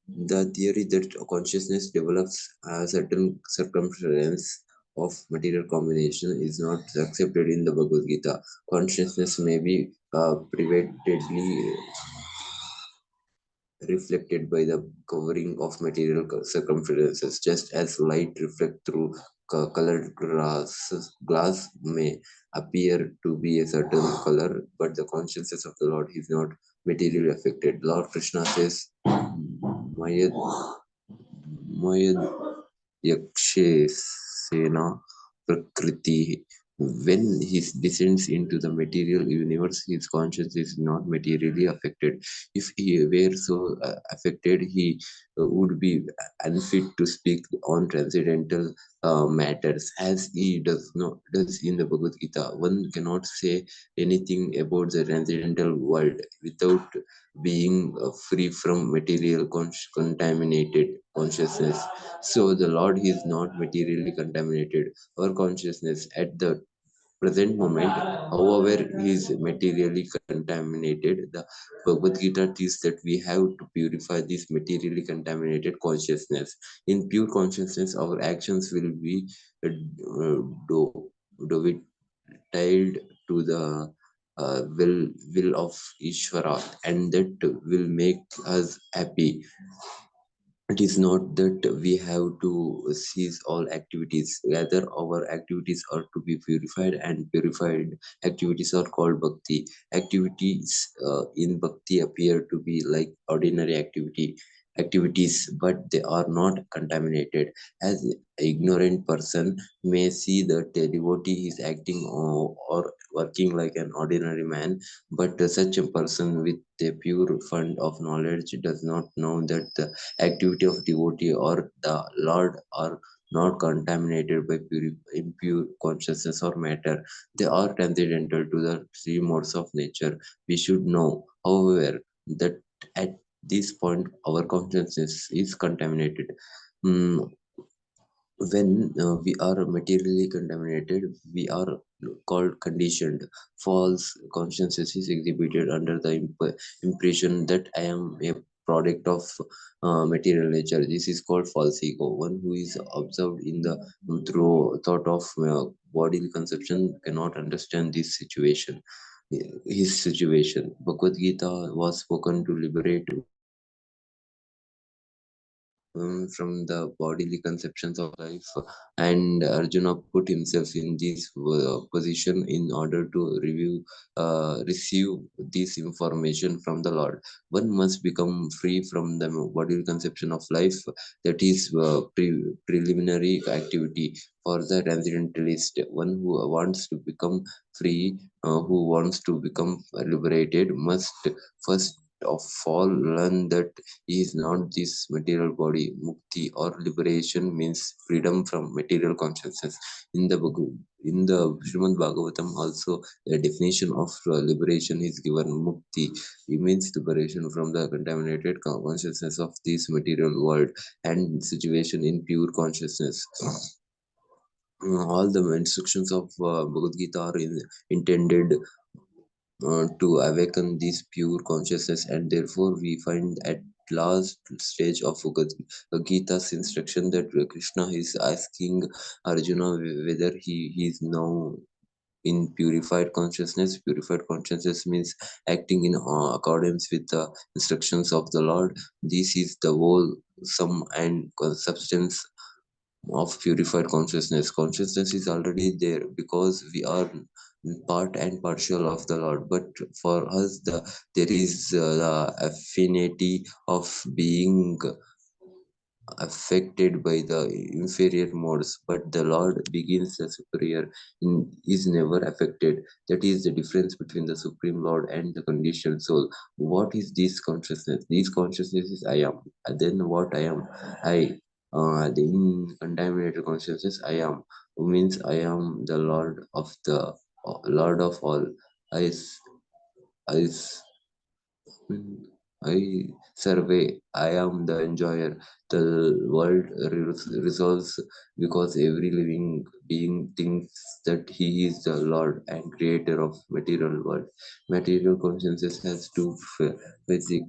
The theory that consciousness develops a certain circumference of material combination is not accepted in the Bhagavad Gita. Consciousness may be privately reflected by the covering of material circumferences, just as light reflect through colored glass may appear to be a certain color, but the consciousness of the Lord is not materially affected. Lord Krishna says, Maya Yakshesena Prakriti. When he descends into the material universe, his conscience is not materially affected. If he were so affected, he would be unfit to speak on transcendental matters, as he does in the Bhagavad Gita. One cannot say anything about the transcendental world without being free from material contaminated consciousness. So the Lord is not materially contaminated. Our consciousness at the present moment, however, is materially contaminated. The Bhagavad Gita teaches that we have to purify this materially contaminated consciousness. In pure consciousness, our actions will be do, dovetailed to the will of Ishvara, and that will make us happy. It is not that we have to cease all activities, rather our activities are to be purified, and purified activities are called bhakti. Activities in bhakti appear to be like ordinary activities, but they are not contaminated. As an ignorant person may see that a devotee is acting or working like an ordinary man, but such a person with a pure fund of knowledge does not know that the activity of devotee or the Lord are not contaminated by impure consciousness or matter. They are transcendental to the three modes of nature. We should know, however, that at this point our consciousness is contaminated. Mm, when we are materially contaminated, we are called conditioned. False consciousness is exhibited under the impression that I am a product of material nature. This is called false ego. One who is observed in the through thought of bodily conception cannot understand this situation, his situation. Bhagavad Gita was spoken to liberate from the bodily conceptions of life, and Arjuna put himself in this position in order to receive this information from the Lord. One must become free from the bodily conception of life, that is preliminary activity for the transcendentalist. One who wants to become free, who wants to become liberated, must first of all learn that he is not this material body. Mukti or liberation means freedom from material consciousness. In the in the Srimad Bhagavatam also a definition of liberation is given. Mukti, it means liberation from the contaminated consciousness of this material world and situation in pure consciousness. All the instructions of Bhagavad Gita are intended to awaken this pure consciousness, and therefore we find at last stage of Gita's instruction that Krishna is asking Arjuna whether he is now in purified consciousness. Purified consciousness means acting in accordance with the instructions of the Lord. This is the whole sum and substance of purified consciousness. Consciousness is already there because we are part and partial of the Lord. But for us, there is the affinity of being affected by the inferior modes, but the Lord begins the superior, is never affected. That is the difference between the Supreme Lord and the conditioned soul. What is this consciousness? This consciousness is I am. And then what I am? I. The uncontaminated consciousness I am means I am the Lord of all. I, s- I s- I survey. I am the enjoyer. The world resolves because every living being thinks that he is the Lord and creator of material world. Material consciousness has two basic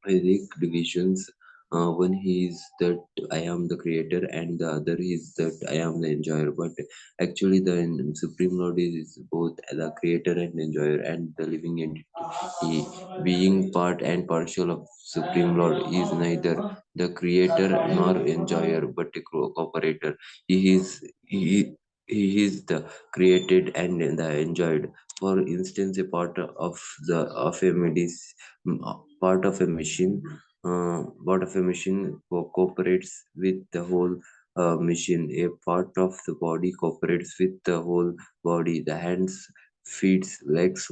basic divisions. One is that I am the creator, and the other is that I am the enjoyer. But actually, the Supreme Lord is both the creator and enjoyer, and the living entity. Being part and partial of Supreme Lord is neither the creator nor enjoyer, but a cooperator. He is the created and the enjoyed. For instance, a part of a part of a machine cooperates with the whole machine. A part of the body cooperates with the whole body. The hands, feet, legs,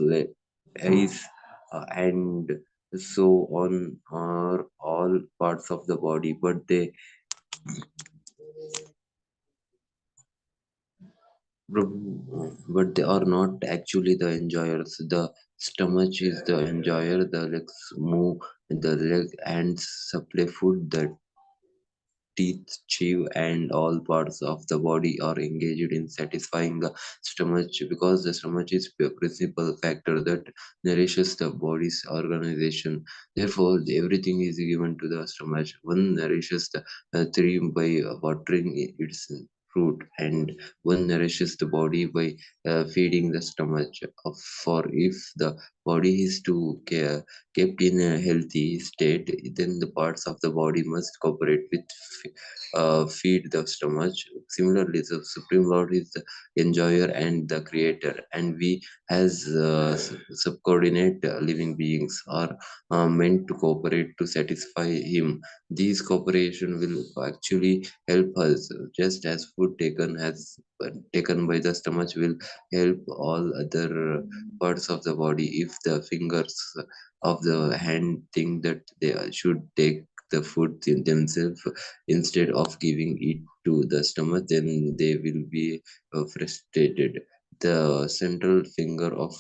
eyes, and so on are all parts of the body, but they are not actually the enjoyers. The stomach is the enjoyer. The legs move. The hands supply food. The teeth, chew, and all parts of the body are engaged in satisfying the stomach, because the stomach is the principal factor that nourishes the body's organization. Therefore, everything is given to the stomach. One nourishes the tree by watering its fruit, and one nourishes the body by feeding the stomach. For if the body is to care kept in a healthy state, then the parts of the body must cooperate with feed the stomach. Similarly, the Supreme Lord is the enjoyer and the creator, and we, as subordinate living beings, are meant to cooperate to satisfy Him. These cooperation will actually help us, just as food taken by the stomach will help all other parts of the body. If the fingers of the hand think that they should take the food themselves instead of giving it to the stomach, then they will be frustrated. The central finger of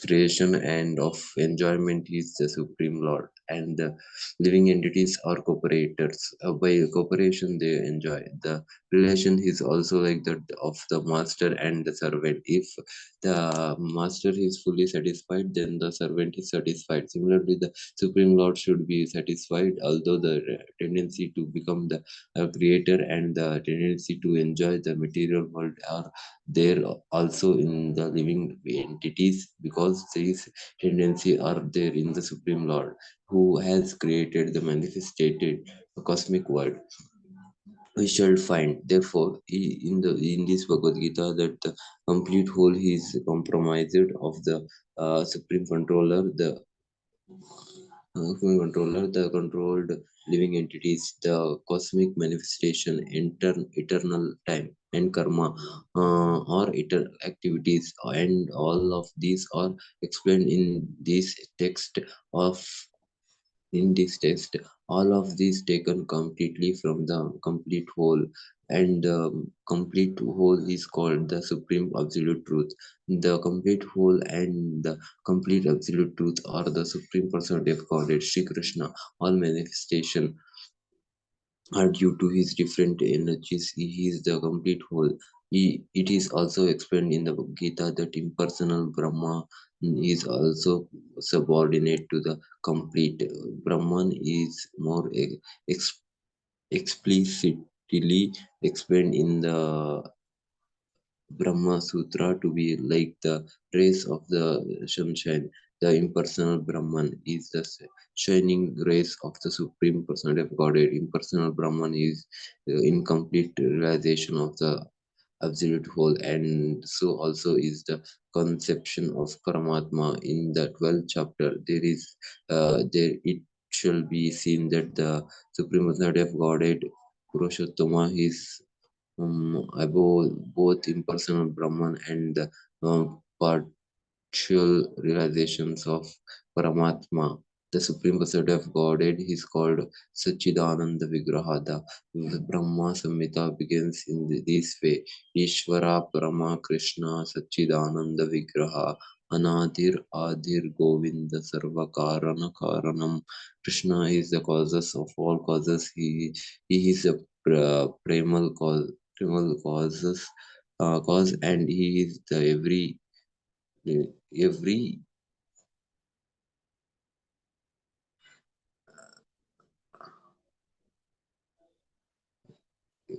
creation and of enjoyment is the Supreme Lord, and the living entities are cooperators. By cooperation, they enjoy. The relation is also like that of the master and the servant. If the master is fully satisfied, then the servant is satisfied. Similarly, the Supreme Lord should be satisfied, although the tendency to become the creator and the tendency to enjoy the material world are there also in the living entities, because these tendency are there in the Supreme Lord who has created the manifested cosmic world. We shall find therefore in this Bhagavad Gita that the complete whole is compromised of the supreme controller, the controlled living entities, the cosmic manifestation, eternal time and karma, or eternal activities, and all of these are explained in this text of in this text. All of these taken completely from the complete whole, and the complete whole is called the supreme absolute truth. The complete whole and the complete absolute truth are the supreme personality of Godhead, Sri Krishna. All manifestation are due to his different energies. He is the complete whole. It is also explained in the Gita that impersonal Brahma is also subordinate to the complete. Brahman is more explicitly explained in the Brahma Sutra to be like the rays of the sunshine. The impersonal Brahman is the shining rays of the Supreme Personality of Godhead. Impersonal Brahman is incomplete realization of the absolute whole, and so also is the conception of Paramatma. In the 12th chapter, there it shall be seen that the Supreme Personality of Godhead, Purushottama, is above both impersonal Brahman and the partial realizations of Paramatma. The Supreme Personality of Godhead is called Sachidananda Vigraha. The Brahma Samhita begins in this way: Ishvara Parama Krishna Sachidananda Vigraha Anadir Adir Govinda Sarva Karana Karanam. Krishna is the causes of all causes. He is a primal causes cause, and he is the every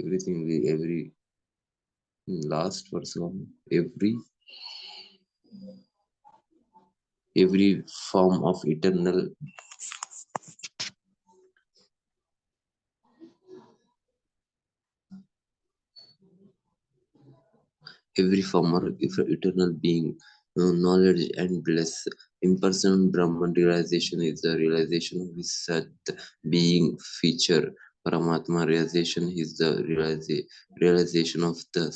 everything every last verse of every form of eternal, every form of eternal being, knowledge and bliss. Impersonal Brahman realization is the realization of his Sat being feature. Paramatma realization is the realization of the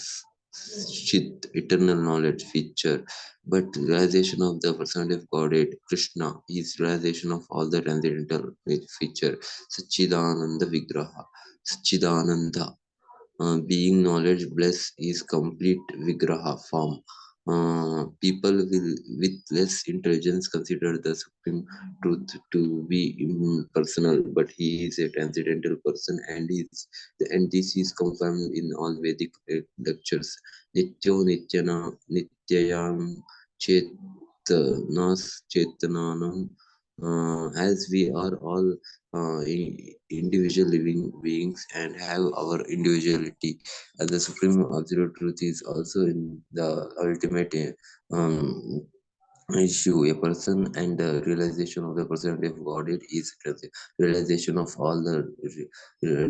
Chit, eternal knowledge feature. But realization of the personality of Godhead, Krishna, is realization of all the transcendental feature. Sachidananda Vigraha. Sachidananda, being knowledge bliss is complete vigraha form. People will with less intelligence consider the supreme truth to be impersonal, but he is a transcendental person, and this is confirmed in all Vedic lectures. Nityo nityana nityayam chetnas chetananam. As we are all individual living beings and have our individuality, the supreme absolute truth is also in the ultimate issue. A person and the realization of the personality of God, it is realization of all the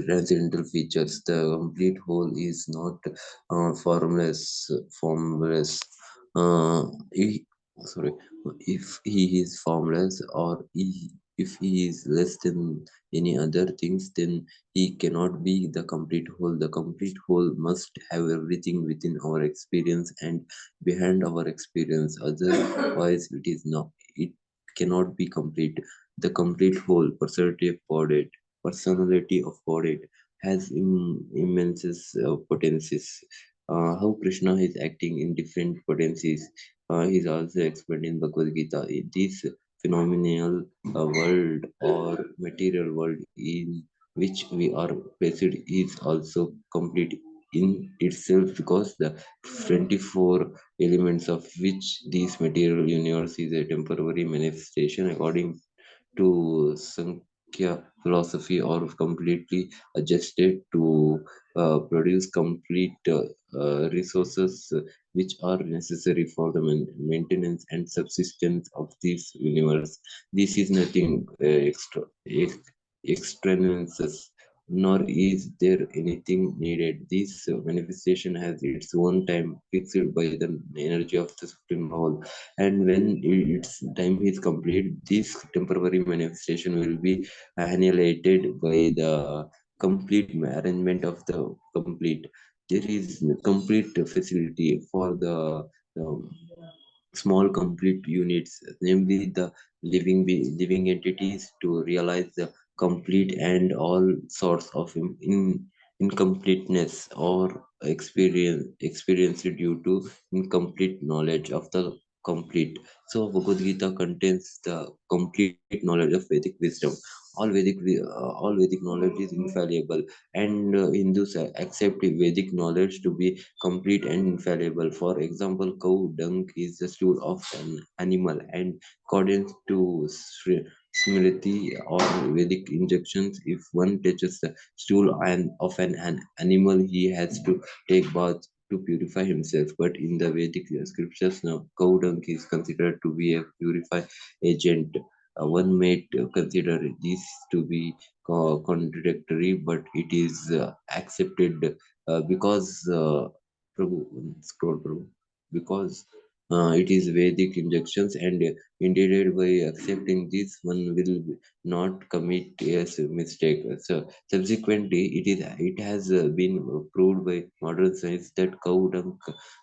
transcendental features. The complete whole is not formless. He, sorry, if he is formless, or if he is less than any other things, then he cannot be the complete whole. The complete whole must have everything within our experience and behind our experience. Otherwise, it cannot be complete. The complete whole personality of Godhead has immense potencies. How Krishna is acting in different potencies is also explained in Bhagavad Gita. These phenomenal world or material world in which we are placed is also complete in itself, because the 24 elements of which this material universe is a temporary manifestation according to Sankhya philosophy, or completely adjusted to produce complete resources which are necessary for the maintenance and subsistence of this universe. This is nothing extraneous, nor is there anything needed. This manifestation has its own time fixed by the energy of the Supreme Whole, and when its time is complete, this temporary manifestation will be annihilated by the complete arrangement of the complete. There is complete facility for the um, small complete units, namely the living entities, to realize the complete and all sorts of incompleteness or experience due to incomplete knowledge of the complete. So Bhagavad Gita contains the complete knowledge of Vedic wisdom. All Vedic knowledge is infallible, and Hindus accept Vedic knowledge to be complete and infallible. For example, cow dung is the stool of an animal, and according to Smriti or Vedic injections, if one touches the stool of an animal, he has to take bath to purify himself. But in the Vedic scriptures, now cow dung is considered to be a purify agent. One may consider this to be contradictory, but it is accepted because Prabhu, scroll Prabhu, because it is Vedic injunctions, and indeed by accepting this, one will not commit a mistake. So subsequently, it has been proved by modern science that cow dung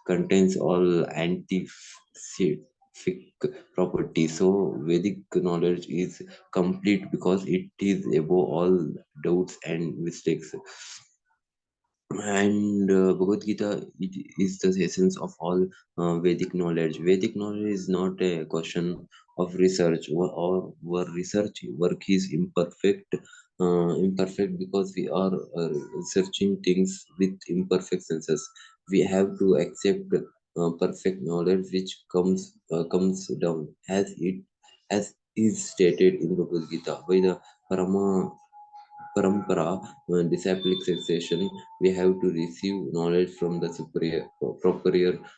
contains all antiseptic properties. So Vedic knowledge is complete because it is above all doubts and mistakes. And Bhagavad Gita, it is the essence of all Vedic knowledge. Vedic knowledge is not a question of research, or where research work is imperfect because we are researching things with imperfect senses. We have to accept perfect knowledge which comes down as is stated in Bhagavad Gita by the Parama parampara, disciplic succession. We have to receive knowledge from the superior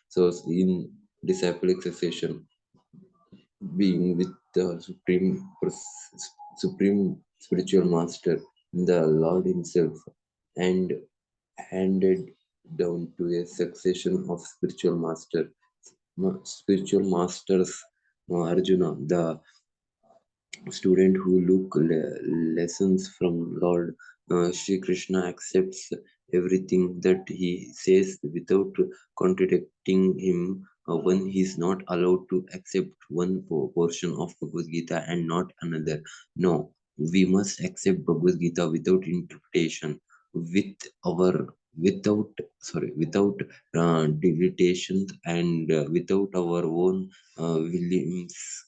source in disciplic succession, being with the supreme spiritual master, the Lord Himself, and handed down to a succession of spiritual masters. Arjuna, the student who look lessons from Lord Shri Krishna, accepts everything that he says without contradicting him. One is not allowed to accept one portion of Bhagavad Gita and not another. No, we must accept Bhagavad Gita without interpretation, with our without deletation, and without our own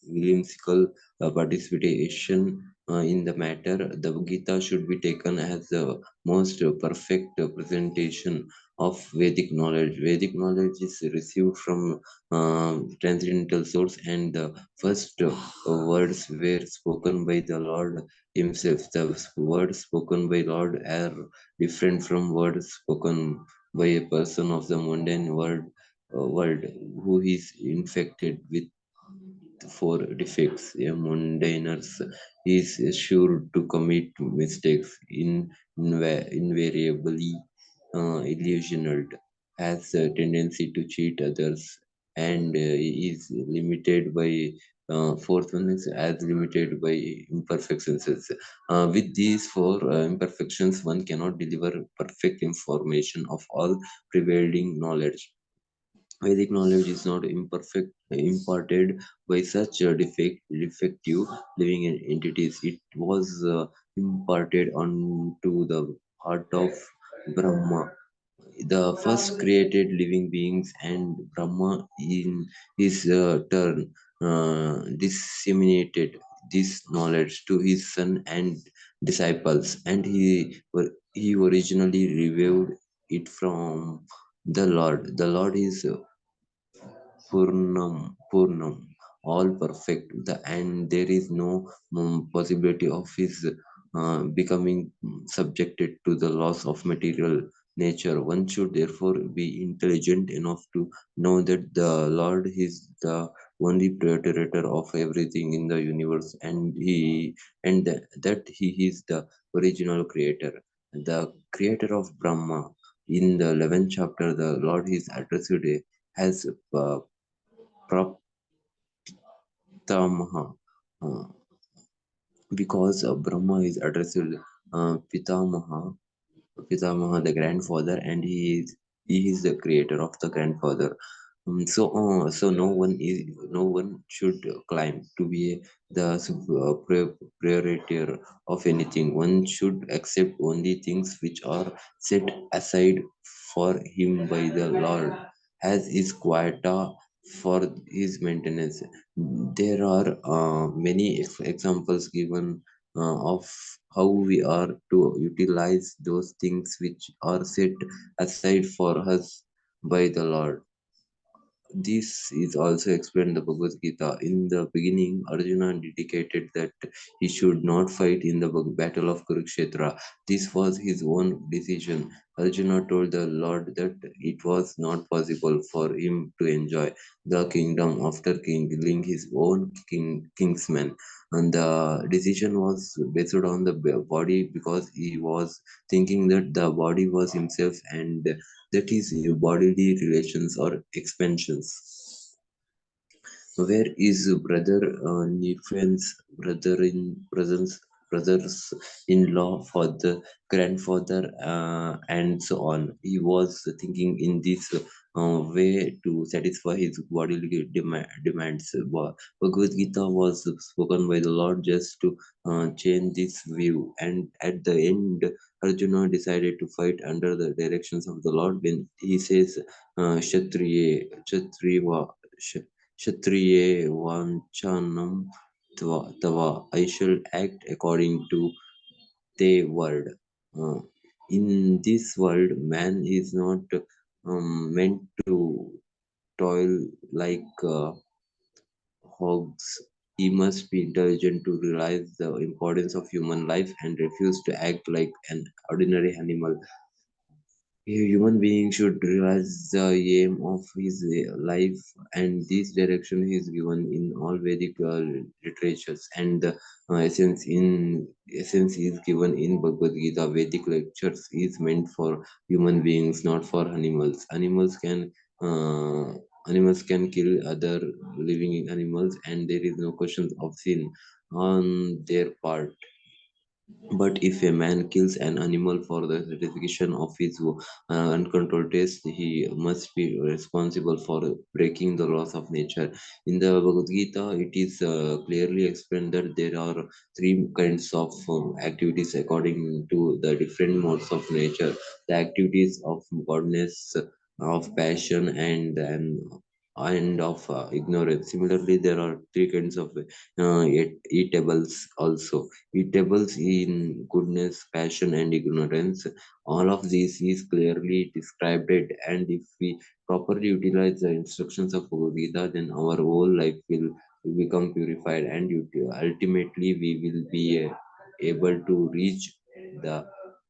whimsical participation in the matter. The Gita should be taken as the most perfect presentation of Vedic knowledge. Vedic knowledge is received from transcendental source, and the first words were spoken by the Lord Himself. The words spoken by Lord are different from words spoken by a person of the mundane world who is infected with for defects. A mundaners is sure to commit mistakes, invariably illusioned, has a tendency to cheat others, and is limited by fourth one is as limited by imperfections. With these four imperfections, one cannot deliver perfect information of all prevailing knowledge. Vedic knowledge is not imparted by such defective living entities. It was imparted onto the heart of Brahma the first created living beings, and Brahma in his turn disseminated this knowledge to his son and disciples, and he originally revived it from the Lord. The Lord is Purnam, all perfect, and there is no possibility of his becoming subjected to the laws of material nature. One should therefore be intelligent enough to know that the Lord is the only protector of everything in the universe, that he is the original creator, the creator of Brahma. In the 11th chapter, the Lord is addressed as uh, Praptamaha, uh, because Brahma is addressed Pitamaha, the grandfather, and he is the creator of the grandfather. So no one should claim to be the proprietor of anything. One should accept only things which are set aside for him by the Lord as his quota for his maintenance. There are many examples given of how we are to utilize those things which are set aside for us by the Lord. This is also explained in the Bhagavad Gita. In the beginning, Arjuna dedicated that he should not fight in the battle of Kurukshetra. This was his own decision. Arjuna told the Lord that it was not possible for him to enjoy the kingdom after killing his own kingsman. And the decision was based on the body, because he was thinking that the body was himself, and that is bodily relations or expansions. Where is brother Nephian's brother in presence, brothers-in-law, father, grandfather, and so on? He was thinking in this way to satisfy his bodily demands. Bhagavad Gita was spoken by the Lord just to change this view, and at the end, Arjuna decided to fight under the directions of the Lord when he says, Kshatriya, Kshatriye vanchanam tava. I shall act according to the word. Uh, in this world, man is not meant to toil like hogs. He must be intelligent to realize the importance of human life and refuse to act like an ordinary animal. A human being should realize the aim of his life, and this direction is given in all Vedic literatures, and the essence is given in Bhagavad Gita. Vedic lectures is meant for human beings, not for animals. Uh, Animals can kill other living animals, and there is no question of sin on their part. But if a man kills an animal for the satisfaction of his uncontrolled taste, he must be responsible for breaking the laws of nature. In the Bhagavad Gita, it is clearly explained that there are three kinds of activities according to the different modes of nature: the activities of godness, of passion, and of ignorance. Similarly, there are three kinds of eatables also: eatables in goodness, passion, and ignorance. All of this is clearly described, and if we properly utilize the instructions of Bhagavad Gita, then our whole life will become purified, and ultimately we will be able to reach the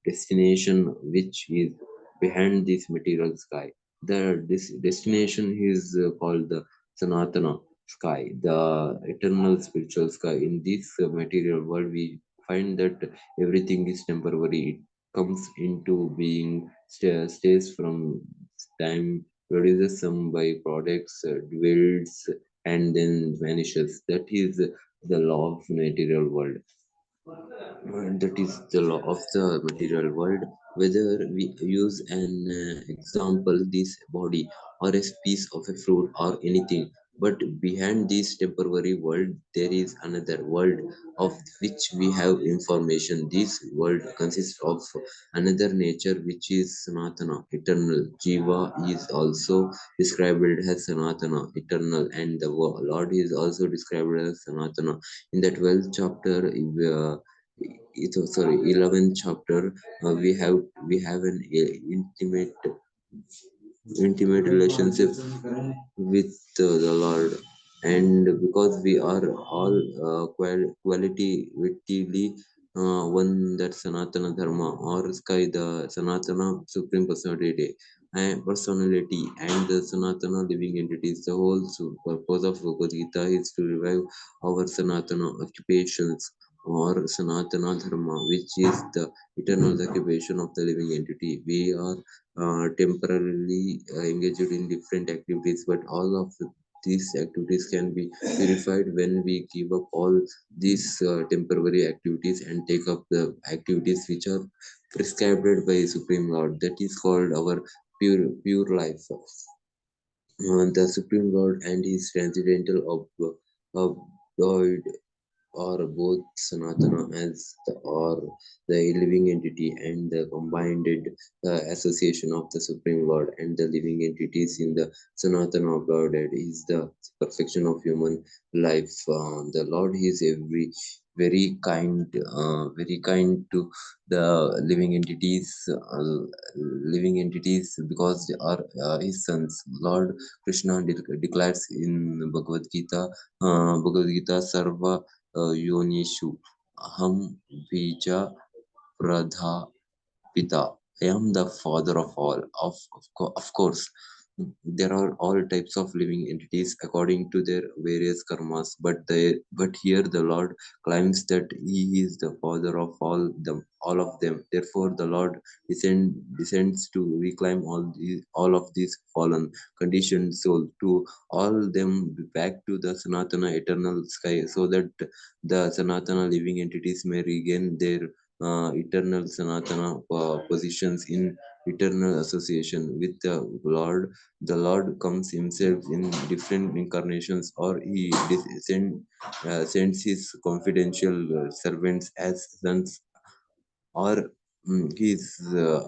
destination which is behind this material sky. This destination is called the Sanatana sky, the eternal spiritual sky. In this material world, we find that everything is temporary. It comes into being, stays from time, produces some byproducts, dwells, and then vanishes. That is the law of material world. That is the law of the material world. Whether we use an example, this body or a piece of a fruit or anything, But behind this temporary world, there is another world of which we have information. This world consists of another nature which is Sanatana, eternal. Jiva is also described as Sanatana, eternal, and the Lord is also described as Sanatana. In the 12th chapter, sorry, 11th chapter, we have an intimate relationship with the Lord, and because we are all qualitatively one, that Sanatana Dharma, or Sky, the Sanatana Supreme Personality, and the Sanatana living entities. The whole purpose of Bhagavad Gita is to revive our Sanatana occupations, or Sanatana Dharma, which is the eternal occupation of the living entity. We are temporarily engaged in different activities, but all of these activities can be purified when we give up all these temporary activities and take up the activities which are prescribed by Supreme Lord. That is called our pure life. The Supreme Lord and his transcendental abode or both Sanatana as the living entity, and the combined association of the Supreme Lord and the living entities in the Sanatana Godhead is the perfection of human life. The Lord is very kind to the living entities because they are his sons. Lord Krishna declares in Bhagavad Gita, Sarva योनिषु अहम बीज Pita. I am the father of all. Of course, there are all types of living entities according to their various karmas, but here the Lord claims that He is the father of all of them. Therefore, the Lord descends to reclaim all of these fallen, conditioned soul, to all them back to the Sanatana eternal sky, so that the Sanatana living entities may regain their eternal Sanatana positions in eternal association with the Lord. The Lord comes himself in different incarnations, or he sends his confidential servants as sons, or his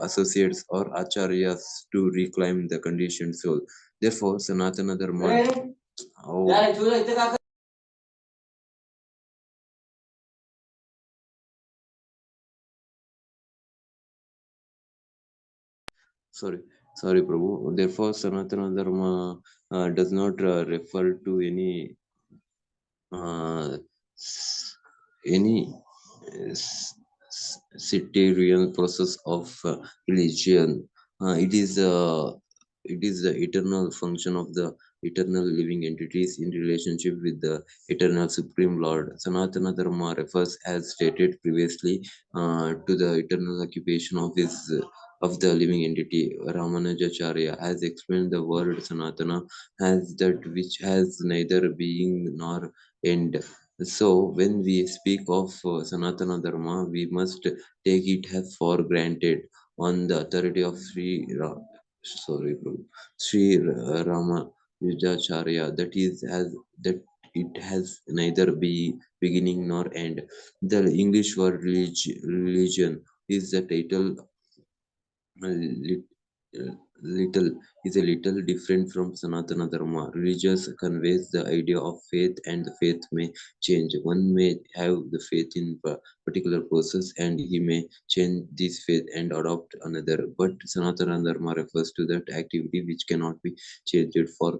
associates or acharyas to reclaim the conditioned soul. Therefore, Sanatana Dharma. Oh, sorry, sorry, Prabhu. Therefore, Sanatana Dharma does not refer to uh, any sectarian process of religion. It is the eternal function of the eternal living entities in relationship with the eternal Supreme Lord. Sanatana Dharma refers, as stated previously, to the eternal occupation of the living entity. Ramanujacharya has explained the word Sanatana as that which has neither being nor end. So, when we speak of Sanatana Dharma, we must take it as for granted on the authority of Sri Rama Yujacharya, that it has neither beginning nor end. The English word religion is the title lit, uh, little is a little different from Sanatana Dharma. Religious conveys the idea of faith, and the faith may change. One may have the faith in a particular process, and he may change this faith and adopt another. But Sanatana Dharma refers to that activity which cannot be changed. For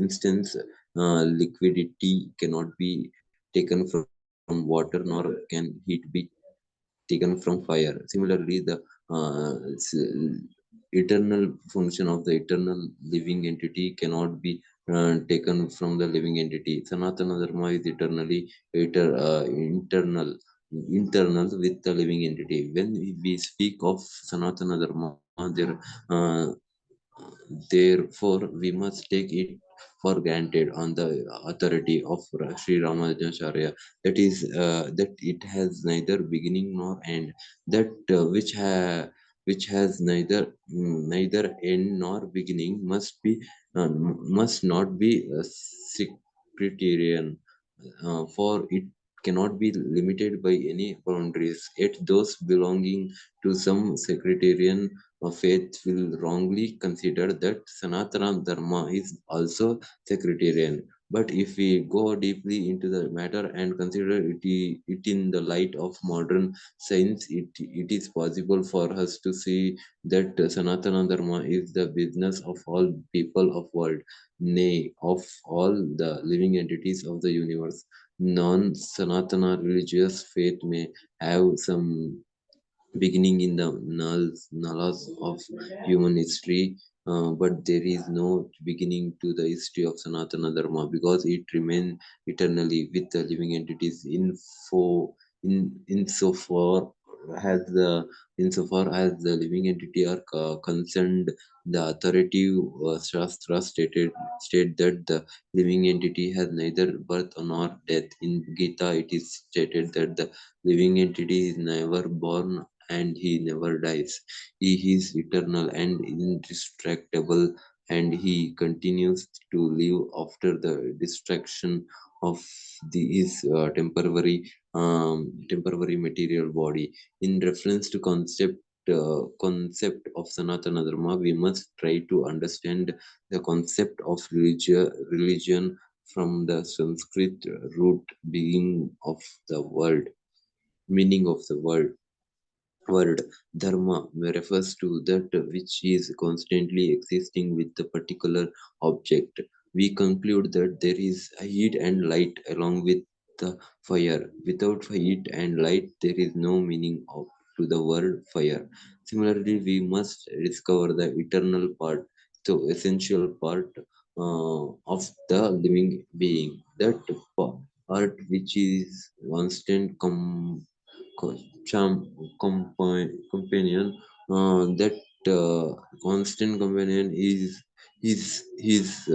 instance, liquidity cannot be taken from water, nor can heat be taken from fire. Similarly, the eternal function of the eternal living entity cannot be taken from the living entity. Sanatana Dharma is internal with the living entity. When we speak of Sanatana Dharma, uh, therefore we must take it for granted on the authority of Sri Ramanujacharya, that it has neither beginning nor end, that which has neither end nor beginning must be must not be a sectarian, for it cannot be limited by any boundaries. Yet those belonging to some sectarian faith will wrongly consider that Sanatana Dharma is also sectarian. But if we go deeply into the matter and consider it in the light of modern science, it is possible for us to see that Sanatana Dharma is the business of all people of world, nay, of all the living entities of the universe. Non-Sanatana religious faith may have some beginning in the nullas of human history, but there is no beginning to the history of Sanatana Dharma because it remains eternally with the living entities insofar as the living entity are concerned. The authoritative Shastra state that the living entity has neither birth nor death. In Gita, it is stated that the living entity is never born and he never dies. He is eternal and indestructible, and he continues to live after the destruction of his temporary material body. In reference to concept of Sanatana Dharma, we must try to understand the concept of religion from the Sanskrit root being of the world meaning of the word dharma refers to that which is constantly existing with the particular object. We conclude that there is heat and light along with the fire. Without heat and light there is no meaning to the word fire. Similarly, we must discover the eternal part, the essential part of the living being, that part which is constant charm companion. That constant companion is his his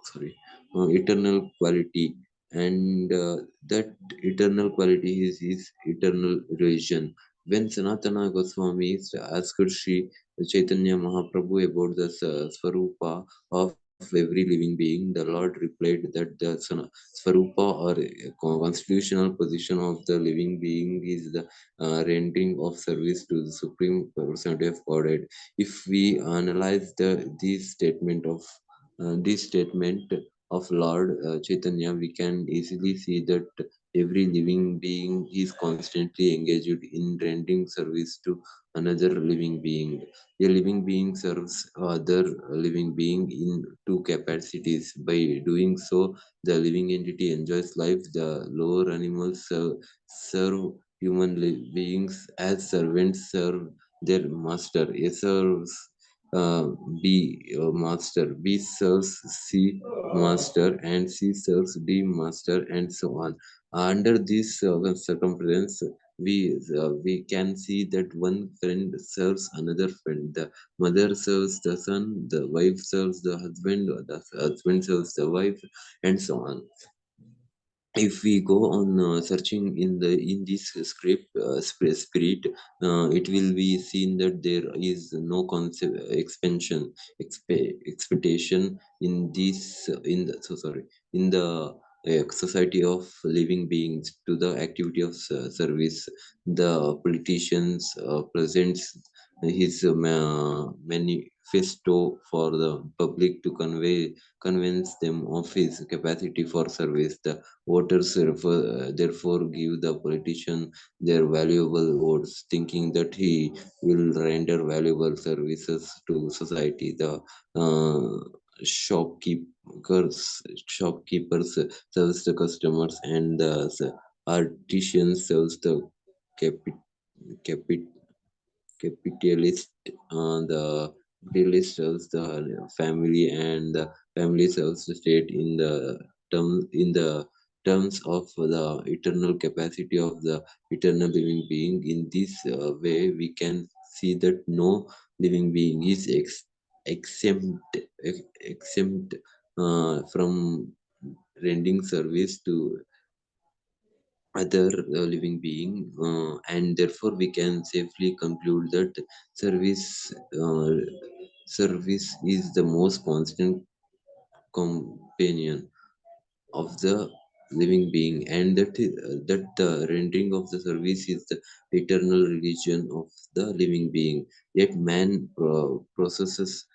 sorry eternal quality, and that eternal quality is his eternal religion. When Sanatana Goswami asked Sri Chaitanya Mahaprabhu about the Swarupa of every living being, the Lord replied that the Swarupa or constitutional position of the living being is the rendering of service to the Supreme Personality of Godhead. If we analyze this statement of Lord Chaitanya, we can easily see that every living being is constantly engaged in rendering service to another living being. A living being serves other living being in two capacities. By doing so, the living entity enjoys life. The lower animals serve beings as servants serve their master. A serves uh, B master, B serves C master, and C serves D master, and so on. Under this circumference, we can see that one friend serves another friend. The mother serves the son, the wife serves the husband, or the husband serves the wife, and so on. If we go on searching in this script spirit, it will be seen that there is no concept expansion expectation in this in the so sorry in the society of living beings to the activity of service. The politicians presents his manifesto for the public to convince them of his capacity for service. The voters therefore give the politician their valuable votes, thinking that he will render valuable services to society. The shopkeepers serves the customers, and the artisans serves the capi- capitalist. The capitalist serves the family, and the family serves the state in the terms of the eternal capacity of the eternal living being. In this way, we can see that no living being is exempt from rendering service to other living being, and therefore we can safely conclude that service uh, service is the most constant companion of the living being, and that the rendering of the service is the eternal religion of the living being. Yet man professes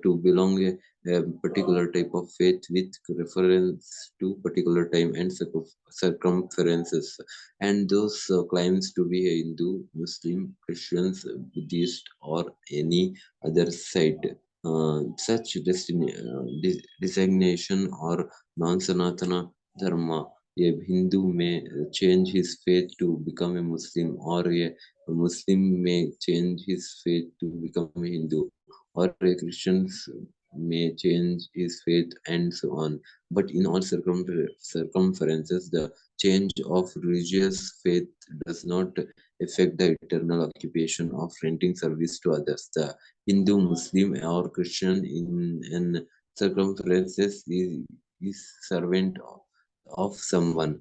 to belong a particular type of faith with reference to particular time and circumferences, and those claims to be a Hindu, Muslim, Christians, Buddhist, or any other side. Such designation or non-Sanatana Dharma. A Hindu may change his faith to become a Muslim, or a Muslim may change his faith to become a Hindu, or a Christian may change his faith, and so on. But in all circumferences, the change of religious faith does not affect the eternal occupation of rendering service to others. The Hindu, Muslim, or Christian in circumferences is servant of someone.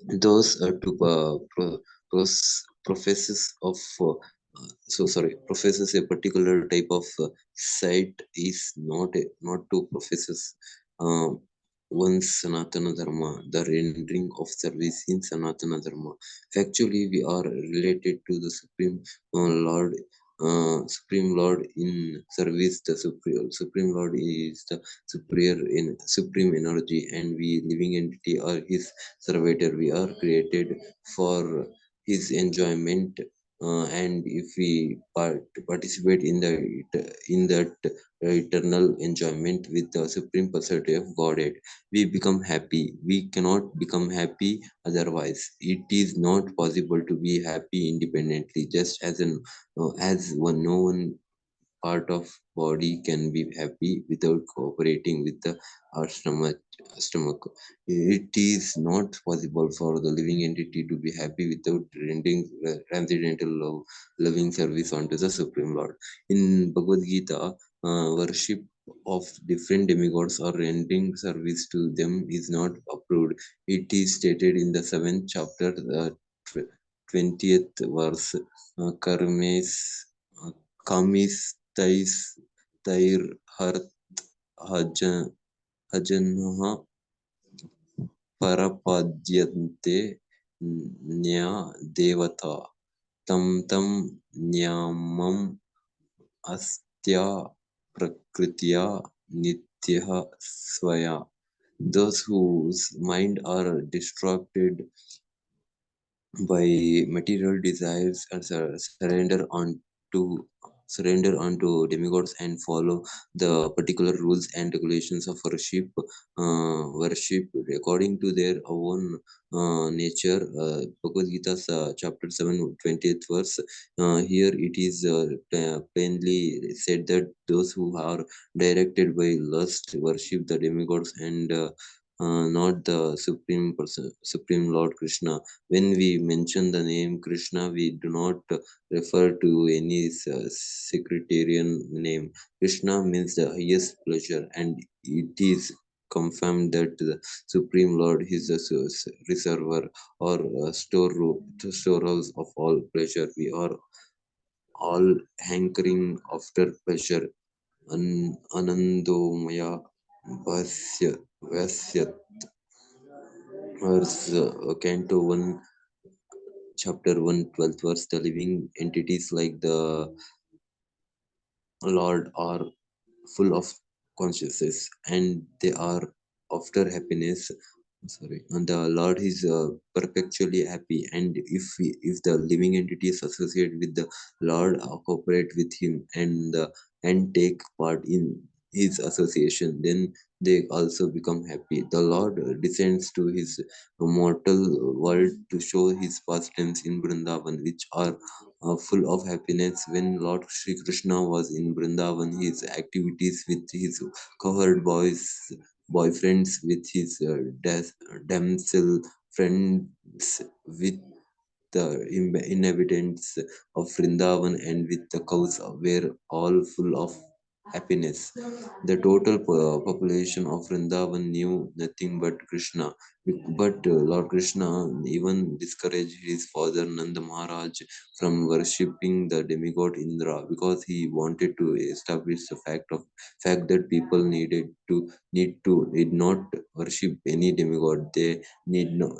Those to professes of professes a particular type of site is not to professes uh, one's Sanatana Dharma, the rendering of service in Sanatana Dharma. Factually, we are related to the Lord. Supreme Lord in service. The Supreme Lord is the supreme energy, and we living entity are His servitor. We are created for His enjoyment, and if we participate in that eternal enjoyment with the supreme personality of Godhead, we become happy. We cannot become happy otherwise. It is not possible to be happy independently, just as one no one part of body can be happy without cooperating with the our stomach. It is not possible for the living entity to be happy without rendering transcendental loving service unto the Supreme Lord. In Bhagavad Gita, worship of different demigods or rendering service to them is not approved. It is stated in the seventh chapter, 20th verse, Karmes Kamis tais tair hart hajan hajanah parapadyante nya devata tam tam nyamam astya prakritya nityah swaya. Those whose mind are distracted by material desires and surrender onto demigods and follow the particular rules and regulations of worship according to their own nature. Bhagavad Gita, chapter 7, 20th verse. Here it is plainly said that those who are directed by lust worship the demigods, and not the supreme Lord Krishna. When we mention the name Krishna, we do not refer to any secretarian name. Krishna means the highest pleasure, and it is confirmed that the Supreme Lord is the reservoir or storehouse of all pleasure. We are all hankering after pleasure. Anandomaya Vasya Vasyat, verse Canto 1, chapter 1, 12th verse. The living entities like the Lord are full of consciousness, and they are after happiness. Sorry, and the Lord is perpetually happy, and if the living entities associate with the Lord, cooperate with Him, and take part in His association, then they also become happy. The Lord descends to His mortal world to show His pastimes in Vrindavan, which are full of happiness. When Lord Sri Krishna was in Vrindavan, his activities with his cowherd boyfriends, with his damsel friends, with the inhabitants of Vrindavan, and with the cows were all full of happiness. The total population of Vrindavan knew nothing but Krishna. But Lord Krishna even discouraged his father Nanda Maharaj from worshipping the demigod Indra because he wanted to establish the fact that people need not worship any demigod. Need no,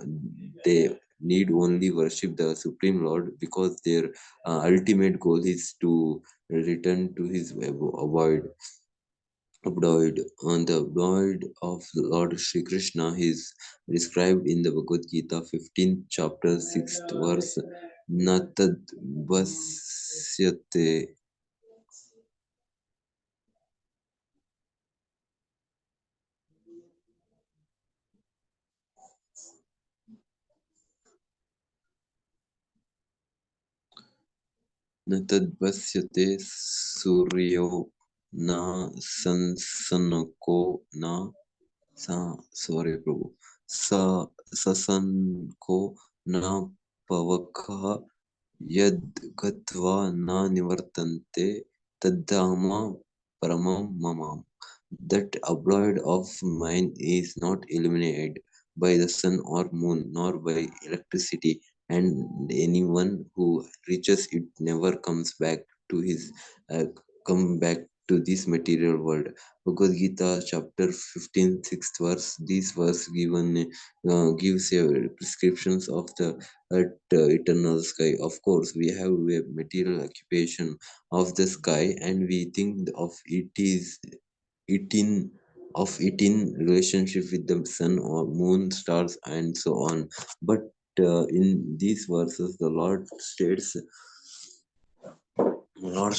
they need only worship the Supreme Lord because their ultimate goal is to return to his abode. On the abode of Lord Sri Krishna is described in the Bhagavad Gita 15th chapter 6th verse. Natad vasyate natad vasyate suryo na sansanako na sorry Prabhu sa sasanko na pavakha यद् गत्वा न निवर्तन्ते तद्धाम paramam mamam. That abode of mine is not illuminated by the sun or moon nor by electricity, and anyone who reaches it never comes back to his uh, come back to this material world. Bhagavad Gita chapter 15 6th verse. This verse gives a prescriptions of the eternal sky. Of course, we have a material occupation of the sky, and we think of it in it in relationship with the sun or moon, stars, and so on. But in these verses, the Lord states Lord,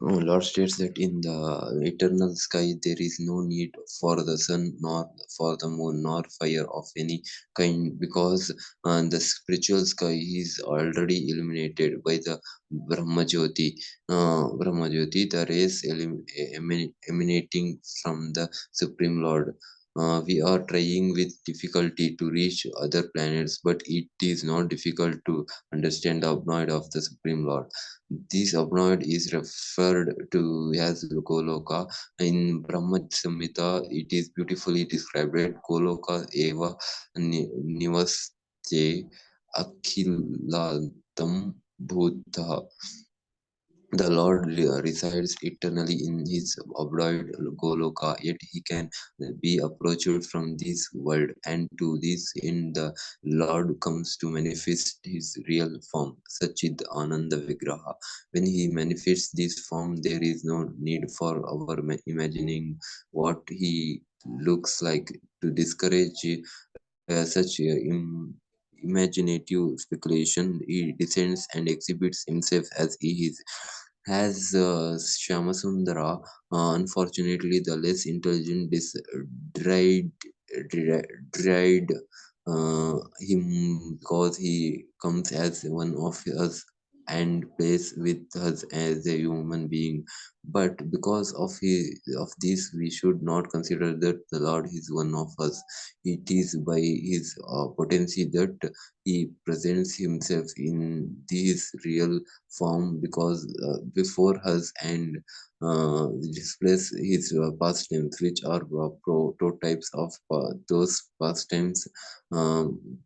Lord states that in the eternal sky there is no need for the sun, nor for the moon, nor fire of any kind, because the spiritual sky is already illuminated by the Brahmajyoti. Brahmajyoti, the rays emanating from the Supreme Lord. We are trying with difficulty to reach other planets, but it is not difficult to understand the abode of the Supreme Lord. This abode is referred to as Goloka. In Brahma Samhita, it is beautifully described. Goloka eva nivaste akhilatam bhuta. The Lord resides eternally in his abode Goloka, yet he can be approached from this world, and to this end the Lord comes to manifest his real form, Sachid Ananda Vigraha. When he manifests this form, there is no need for our imagining what he looks like to discourage such imaginative speculation. He descends and exhibits himself as he is. As Shyamasundara, unfortunately, the less intelligent dried, dried him because he comes as one of us and plays with us as a human being. But because of this, we should not consider that the Lord is one of us. It is by his potency that he presents himself in this real form because before us and displays his pastimes, which are prototypes of those pastimes. Um,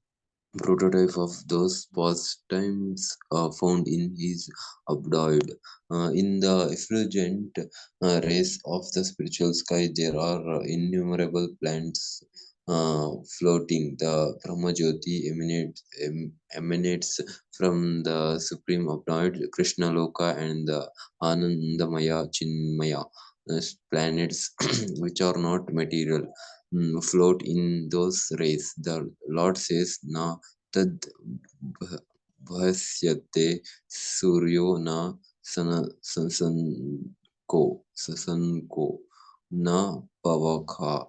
Prototype of those pastimes found in his abode. In the effulgent rays of the spiritual sky, there are innumerable planets floating. The Brahmajyoti emanates from the supreme abode, Krishna Loka, and the Anandamaya Chinmaya planets, which are not material, float in those rays. The Lord says, "Na tad bhasyate suryo na sasanko na pavakha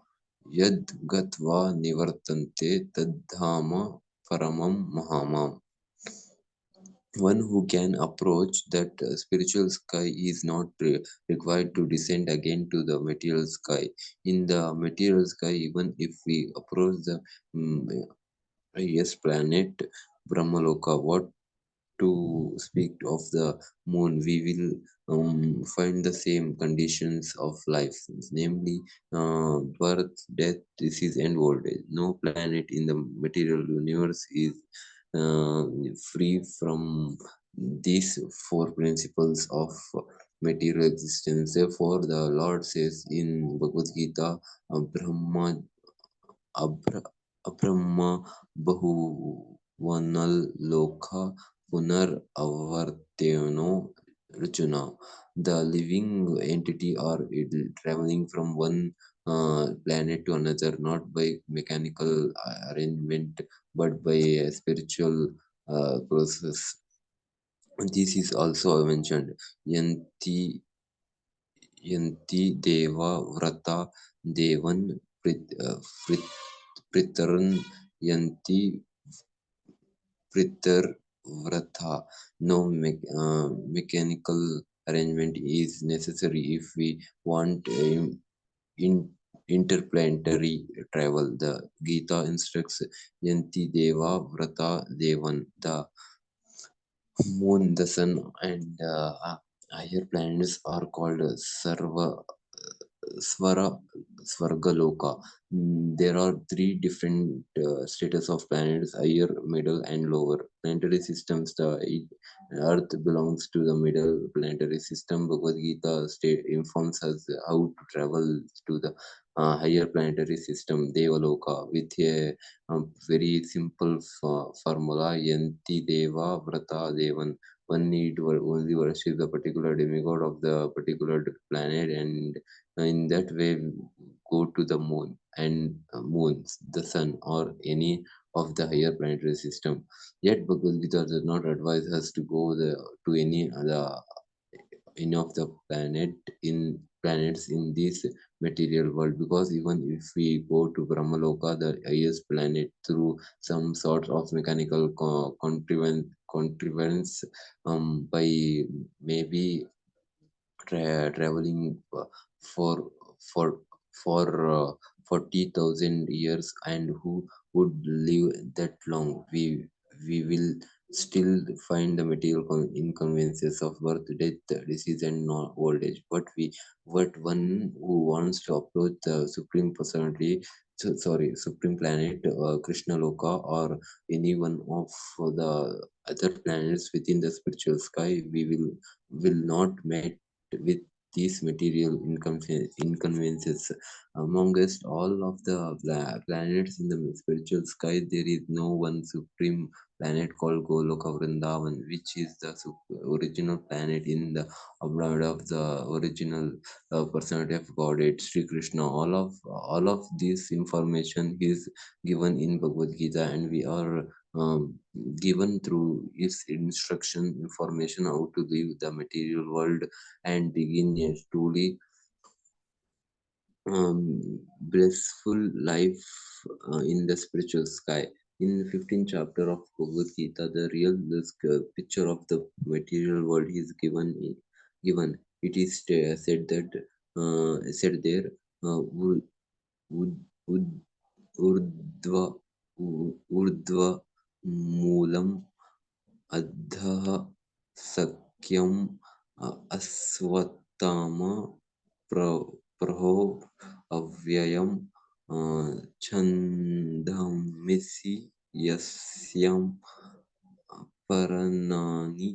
yad gatva nivartante tadhama paramam mahamam." One who can approach that spiritual sky is not required to descend again to the material sky. In the material sky, even if we approach the highest planet Brahmaloka, what to speak of the moon, we will find the same conditions of life, namely birth, death, disease, and old age. No planet in the material universe is uh, free from these four principles of material existence. Therefore, the Lord says in Bhagavad Gita, Brahma अभ्र अब्रह्म बहुवनल लोका पुनर्वर्तेनो Arjuna. The living entity are traveling from one planet to another, not by mechanical arrangement but by a spiritual process. This is also mentioned. Yanti Yanti Deva Vrata Devan Prit, Pritarn Yanti Pritar Vrata. No mechanical arrangement is necessary if we want in interplanetary travel. The Gita instructs Yanti Deva Vrata Devan. The moon, the sun, and higher planets are called Swara Svargaloka. There are three different status of planets: higher, middle, and lower. Planetary systems. Earth belongs to the middle planetary system. Bhagavad Gita informs us how to travel to the higher planetary system, Devaloka, with a very simple formula: Yanti Deva Vrata Devan. One need only worship the particular demigod of the particular planet, and in that way go to the moon and moons, the sun, or any of the higher planetary system. Yet Bhagavad Gita does not advise us to go to any of the planets in this material world, because even if we go to Brahmaloka, the highest planet, through some sort of mechanical contrivance, by maybe traveling for for for 40,000 years, and who would live that long, we will still find the material inconveniences of birth, death, disease, and old age. But one who wants to approach the supreme personality, sorry, supreme planet, Krishna Loka, or any one of the other planets within the spiritual sky, we will not met with these material inconveniences. Amongst all of the planets in the spiritual sky, there is no one supreme planet called Goloka Vrindavan, which is the original planet in the abode of the original personality of Godhead, Sri Krishna. All of this information is given in Bhagavad Gita, and we are um, given through its instruction information how to live the material world and begin a truly blissful life in the spiritual sky. In 15th chapter of Bhagavad Gita, the real picture of the material world is given. It is said there, would would urdhva urdhva moolam अधः सख्यम् अस्वत्थाम प्रहो अव्ययम् छन्दमिसि यस्यं परनानि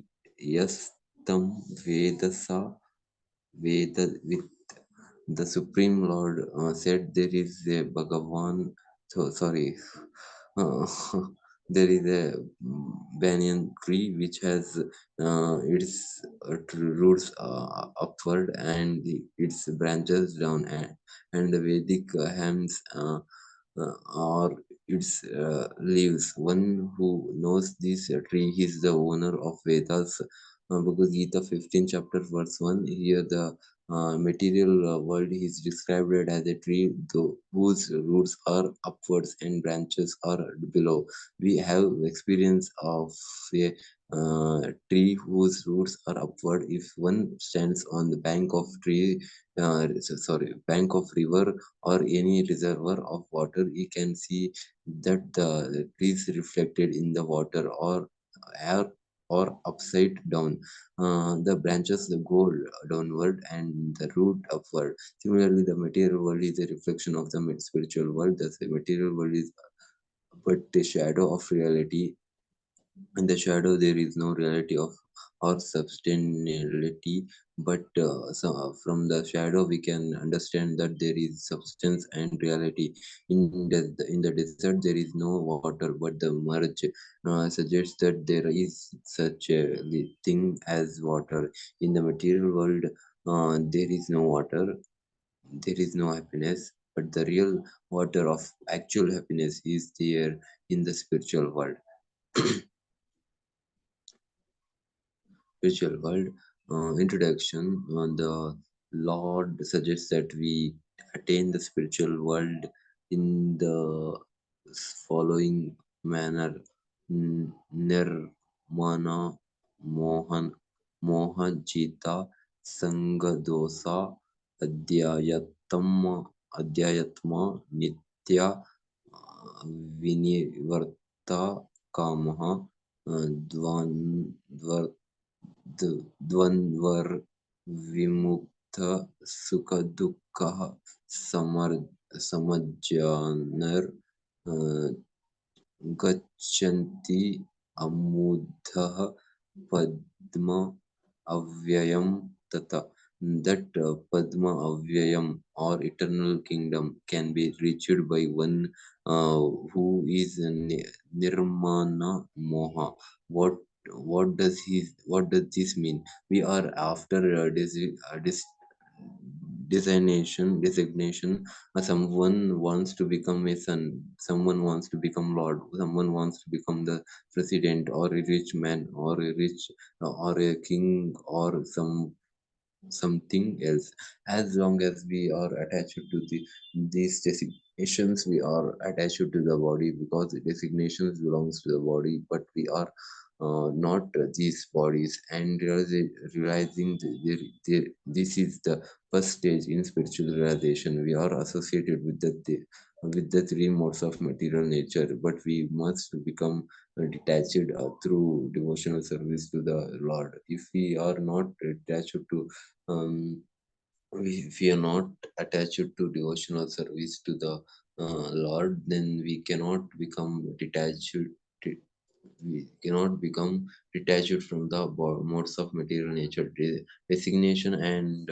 यस्तं वेद स वेदवित्. The Supreme Lord said there is a Bhagavan, so sorry, uh, there is a banyan tree which has its roots upward and its branches down, and the Vedic hymns or its leaves. One who knows this tree is the owner of Vedas. Bhagavad Gita 15 chapter verse 1. Here the material world is described as a tree whose roots are upwards and branches are below. We have experience of a tree whose roots are upward. If one stands on the bank of bank of river or any reservoir of water, he can see that the tree is reflected in the water, or or upside down. The branches go downward and the root upward. Similarly, the material world is a reflection of the spiritual world. The material world is but a shadow of reality. In the shadow, there is no reality of or substantiality, but from the shadow, we can understand that there is substance and reality. In the desert, there is no water, but the merge suggests that there is such a thing as water. In the material world, there is no water, there is no happiness, but the real water of actual happiness is there in the spiritual world. Spiritual world. Introduction. The Lord suggests that we attain the spiritual world in the following manner: nirmana, mohan mohajita, sangadosa, adhyayatma adhyayatma, nitya, vinivarta, kamaha, dvan द्वन्द्वर विमुक्त सुख दुःख summer समज्ञानर गच्छन्ति अमूढः पद्म अव्ययम tata. That Padma Avyayam or eternal kingdom can be reached by one who is Nirmana Moha. What what does this mean? We are after designation. Someone wants to become a son, someone wants to become lord, someone wants to become the president or a rich man or a rich or a king or something else. As long as we are attached to these designations, we are attached to the body, because the designations belongs to the body, but we are not these bodies. And realizing this is the first stage in spiritual realization. We are associated with the three modes of material nature, but we must become detached through devotional service to the Lord. If we are not attached to um, if we are not attached to devotional service to the Lord, then we cannot become detached. We cannot become detached from the modes of material nature. Resignation and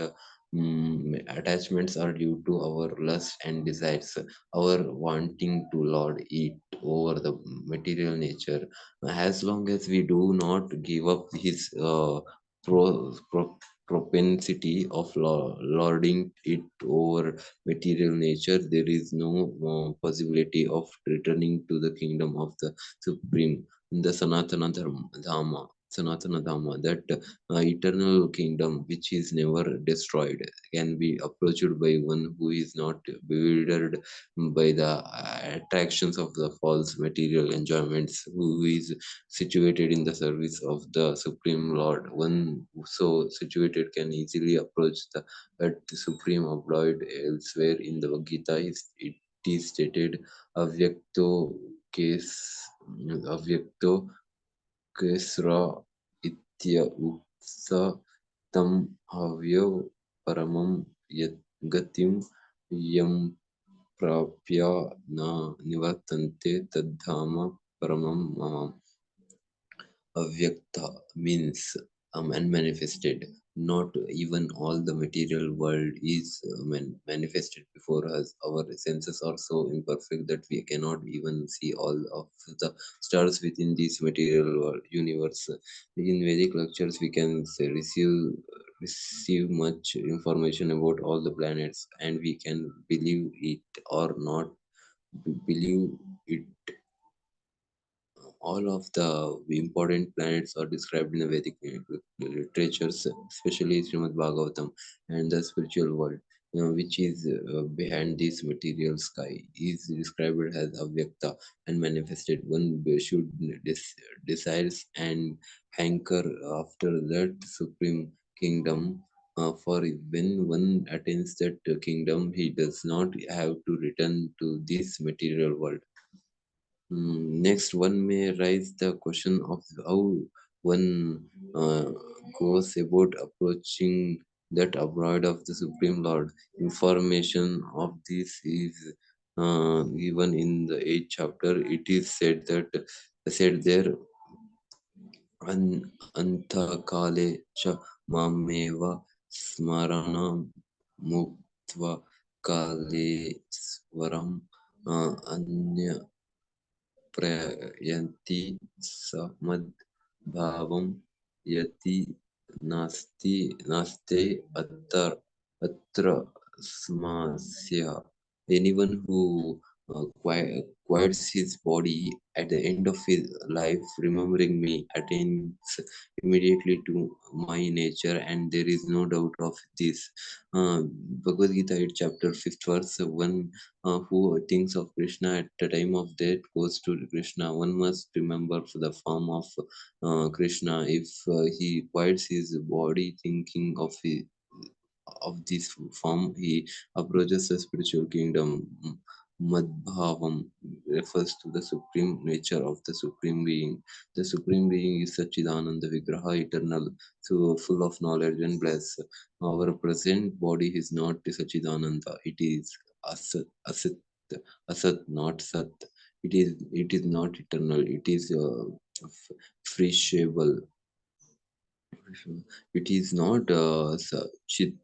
attachments are due to our lust and desires, our wanting to lord it over the material nature. As long as we do not give up his propensity of lording it over material nature, there is no possibility of returning to the kingdom of the supreme, the Sanatana Dhamma, that eternal kingdom which is never destroyed, can be approached by one who is not bewildered by the attractions of the false material enjoyments, who is situated in the service of the Supreme Lord. One so situated can easily approach the Supreme Abode. Elsewhere in the Gita, it is stated, Avyakto case Avyakto kesra itya uksa tam havyo paramam yat gatim yam prapya na nivartante tadhama paramam mama. Avyakta means unmanifested. Not even all the material world is manifested before us. Our senses are so imperfect that we cannot even see all of the stars within this material world, universe. In Vedic lectures, we can say, receive much information about all the planets, and we can believe it or not believe it. All of the important planets are described in the Vedic literatures, especially Srimad Bhagavatam, and the spiritual world, which is behind this material sky, is described as avyakta and manifested. One should desires and hanker after that supreme kingdom. For when one attains that kingdom, he does not have to return to this material world. Next, one may raise the question of how one goes about approaching that abroad of the Supreme Lord. Information of this is even in the 8th chapter. It is said there, अंतकाले च मामेव स्मरणं मुक्त्वा कालेश्वरम् अन्य प्रयन्ति समद्भावं यति नास्ते अत्र स्मस्य. Anyone who quiets his body at the end of his life, remembering me, attains immediately to my nature, and there is no doubt of this. Bhagavad Gita 8 chapter 5th verse, one who thinks of Krishna at the time of death goes to Krishna. One must remember the form of Krishna. If he quiets his body thinking of this form, he approaches the spiritual kingdom. Madbhavam refers to the supreme nature of the supreme being. The supreme being is Sachidananda Vigraha, eternal, so full of knowledge and bliss. Our present body is not Sachidananda; it is Asat, Asat, not Sat. It is not eternal. It is freshable. It is not chit,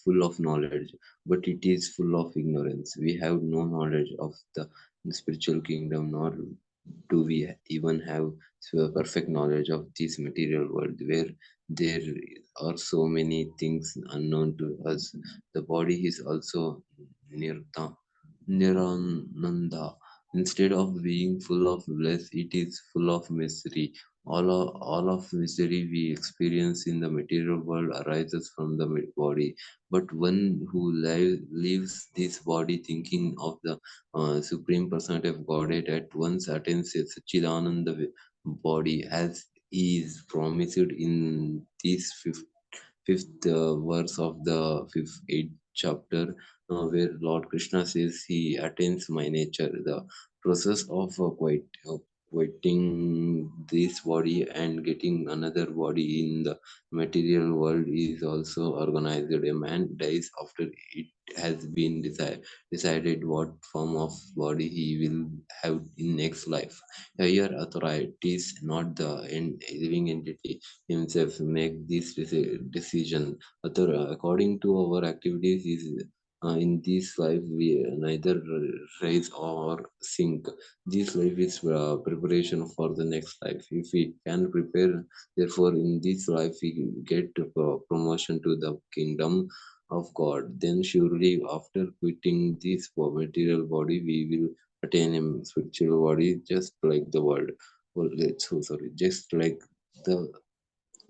full of knowledge, but it is full of ignorance. We have no knowledge of the spiritual kingdom, nor do we even have perfect knowledge of this material world, where there are so many things unknown to us. The body is also nirta, nirananda. Instead of being full of bliss, it is full of misery. All of misery we experience in the material world arises from the body. But one who leaves this body thinking of the Supreme Personality of Godhead at once attains a Sachidananda body, as is promised in this fifth verse of the fifth eighth chapter, where Lord Krishna says he attains my nature. The process of quitting this body and getting another body in the material world is also organized. A man dies after it has been decided what form of body he will have in next life. Here, authorities, not the living entity himself, make this decision. According to our activities, is in this life we neither rise or sink. This life is preparation for the next life. If we can prepare, therefore, in this life we get promotion to the kingdom of God. Then surely after quitting this material body, we will attain a spiritual body, just like the world. Well, so sorry, just like the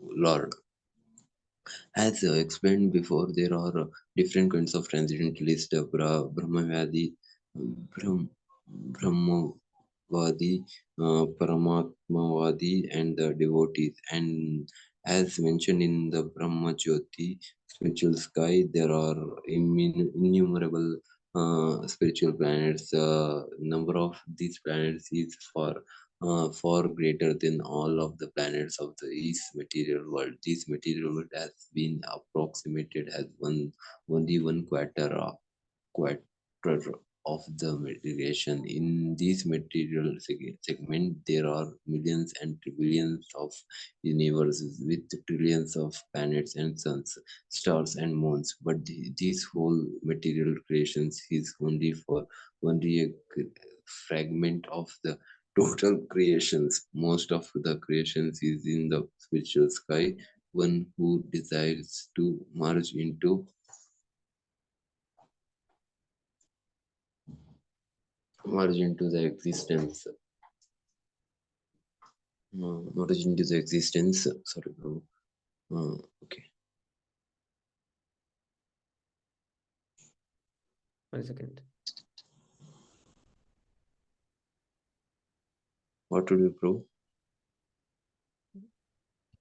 Lord. As explained before, there are different kinds of transcendentalists, Brahmavyadi, Brahm, Brahmavadi, Paramatmavadi, and the devotees. And as mentioned in the Brahma Jyoti spiritual sky, there are innumerable spiritual planets. Number of these planets is far greater than all of the planets of the East material world. This material world has been approximated as only one quarter of the materialization. In this material segment, there are millions and trillions of universes with trillions of planets and suns, stars and moons. But this whole material creations is only a fragment of the total creations. Most of the creations is in the spiritual sky. One who desires to merge into the existence. Merge into the existence. Sorry, bro. Okay. 1 second. What would you prove?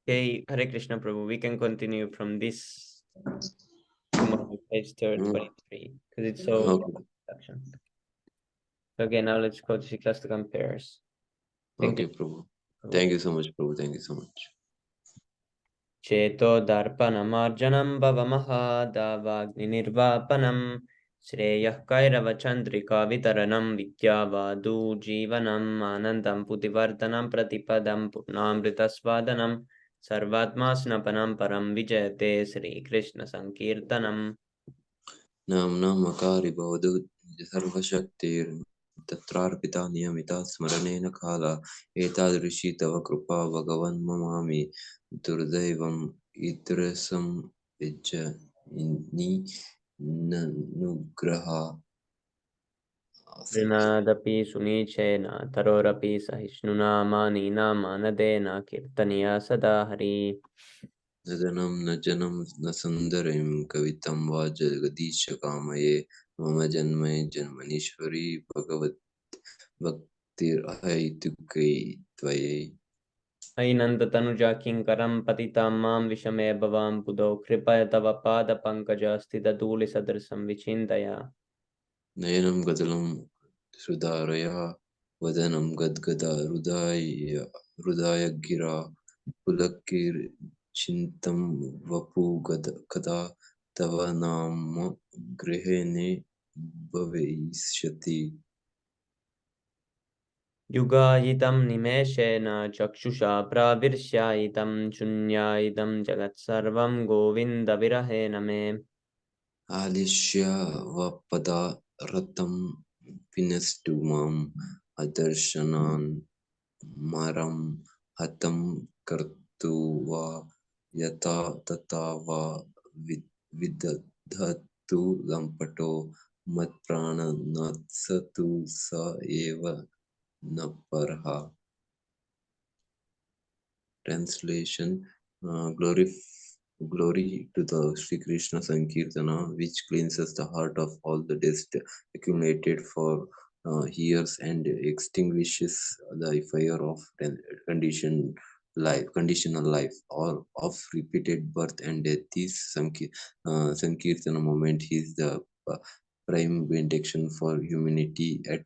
Okay, Hare Krishna Prabhu. We can continue from this tomorrow, page 23, because it's so Okay. introduction. Okay, now let's go to class to compares. Thank Okay, you. Prabhu. Prabhu. Thank you so much, Prabhu. Thank you so much. चेतोदर्पणमार्जनं भवमहादावाग्निर्वापनं श्रेयः कैरवचन्द्रिका वितरणं विद्यावादुजीवनम् आनन्दं पुतिवर्धनं प्रतिपदं पूर्णामृतस्वादनं सर्वात्मा स्नपनं परं विजयते श्रीकृष्णसङ्कीर्तनम् नाम्ना मकारि भवतु सर्वशक्तिर्तत्रार्पिता नियमिता स्मरणेन काला एतादृशी तव कृपा भगवन् ममामि दुर्दैवम् ईदृशं विज्ञानिननुग्रहा कृणादपि सुनीचेन तरोरपि सहिष्णुना मानिना मानदेन कीर्तनीया सदा हरि न धनं न जनं न सुन्दरीं कवितं वा जगदीश कामये मम जन्मे जन्मनीश्वरी भगवत् भक्तिर्हैतुके त्वयै अयि नन्दतनुजा किङ्करं पतितां मां विषमे भवां बुधौ कृपया तव पादपङ्कजस्थितधूलिसदृशं विचिन्तय नयनं गदलं सुधारया वदनं गद्गदा हृदय गिरा पुलकिर्चिन्तं वपु कदा तव नाम गृहेणे भविष्यति युगायितं निमेषेण चक्षुषा प्राविर्ष्यायितं शून्यायितं जगत्सर्वं गोविन्दविरहेण मे आलिश्य वपदा रतं विनष्टु माम् अदर्शनान् मरं हतं कर्तु वा यथा तथा वा विदधतु लम्पटो मत्प्राणनाथ स तु स एव न परः. Translation Glory to the Sri Krishna Sankirtana, which cleanses the heart of all the dust accumulated for years and extinguishes the fire of conditioned conditional life, or of repeated birth and death. This Sankirtana moment is the uh, prime benediction for humanity at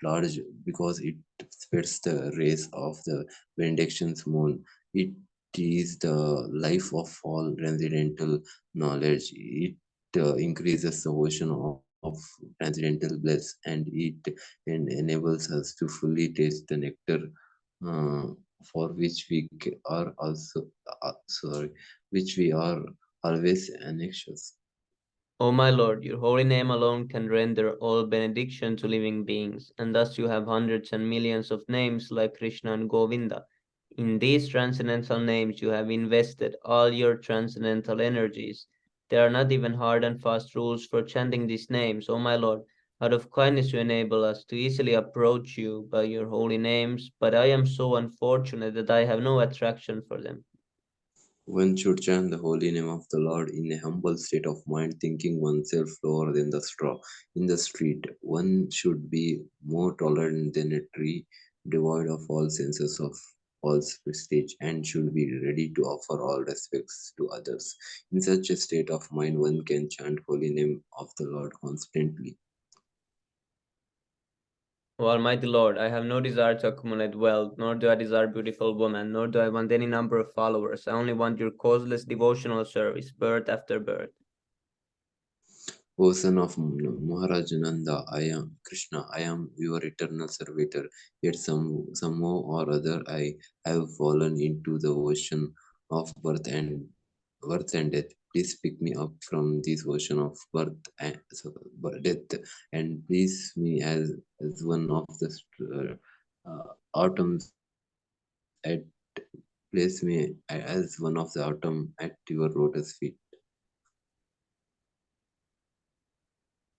large, because it spreads the rays of the benediction's moon. It is the life of all transcendental knowledge. It increases the ocean of transcendental bliss, and it enables us to fully taste the nectar, uh, for which are also which we are always anxious. O my Lord, your holy name alone can render all benediction to living beings, and thus you have hundreds and millions of names like Krishna and Govinda. In these transcendental names, you have invested all your transcendental energies. There are not even hard and fast rules for chanting these names, O my Lord. Out of kindness, you enable us to easily approach you by your holy names, but I am so unfortunate that I have no attraction for them. One should chant the holy name of the Lord in a humble state of mind, thinking oneself lower than the straw in the street. One should be more tolerant than a tree, devoid of all senses of false prestige, and should be ready to offer all respects to others. In such a state of mind, one can chant holy name of the Lord constantly. O Almighty Lord, I have no desire to accumulate wealth, nor do I desire beautiful women, nor do I want any number of followers. I only want your causeless devotional service, birth after birth. O son of Maharaj Nanda, I am Krishna, I am your eternal servitor. Yet somehow or other I have fallen into the ocean of birth and death. Please pick me up from this ocean of death, and place me as one of the autumns at place me as one of the autumn at your lotus feet.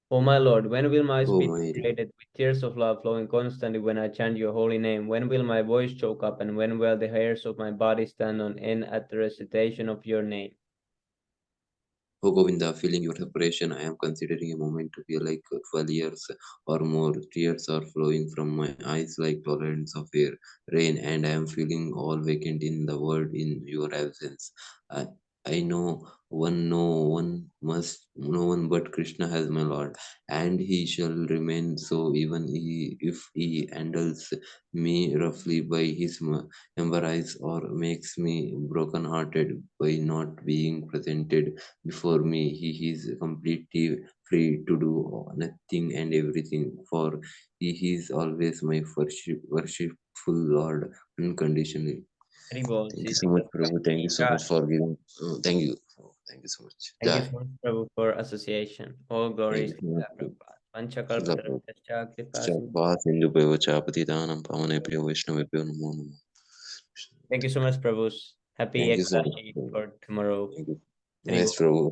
O my Lord, when will my Oh speech my be created with tears of love flowing constantly when I chant your holy name? When will my voice choke up, and when will the hairs of my body stand on end at the recitation of your name? Oh Govinda, feeling your separation, I am considering a moment to feel like 12 years or more. Tears are flowing from my eyes like torrents of rain, and I am feeling all vacant in the world in your absence. I, I know no one but Krishna has my Lord, and he shall remain so even if he handles me roughly by his embrace or makes me broken-hearted by not being presented before me. He is completely free to do nothing and everything, for he is always my worshipful Lord unconditionally. Hari bol, Thank you Sisi so much, Krishna. Prabhu. Thank you so Yeah, much for giving. Thank you. Thank you so much. thank you Jai. so much, Prabhu, for association. All Thank glories you to so much. Prabhupada. Srila Prabhu. Panchakalpataruscha kripa sindhu. Chakva Sindhu Bhava Chapati Dhanam Pavanebhyo Vaishnavebhyo Namo Namo. Thank you so much, Prabhu. Happy Thank you so much, Ekadashi Prabhu. for tomorrow. Thank you. Hari bol. Yes, Prabhu.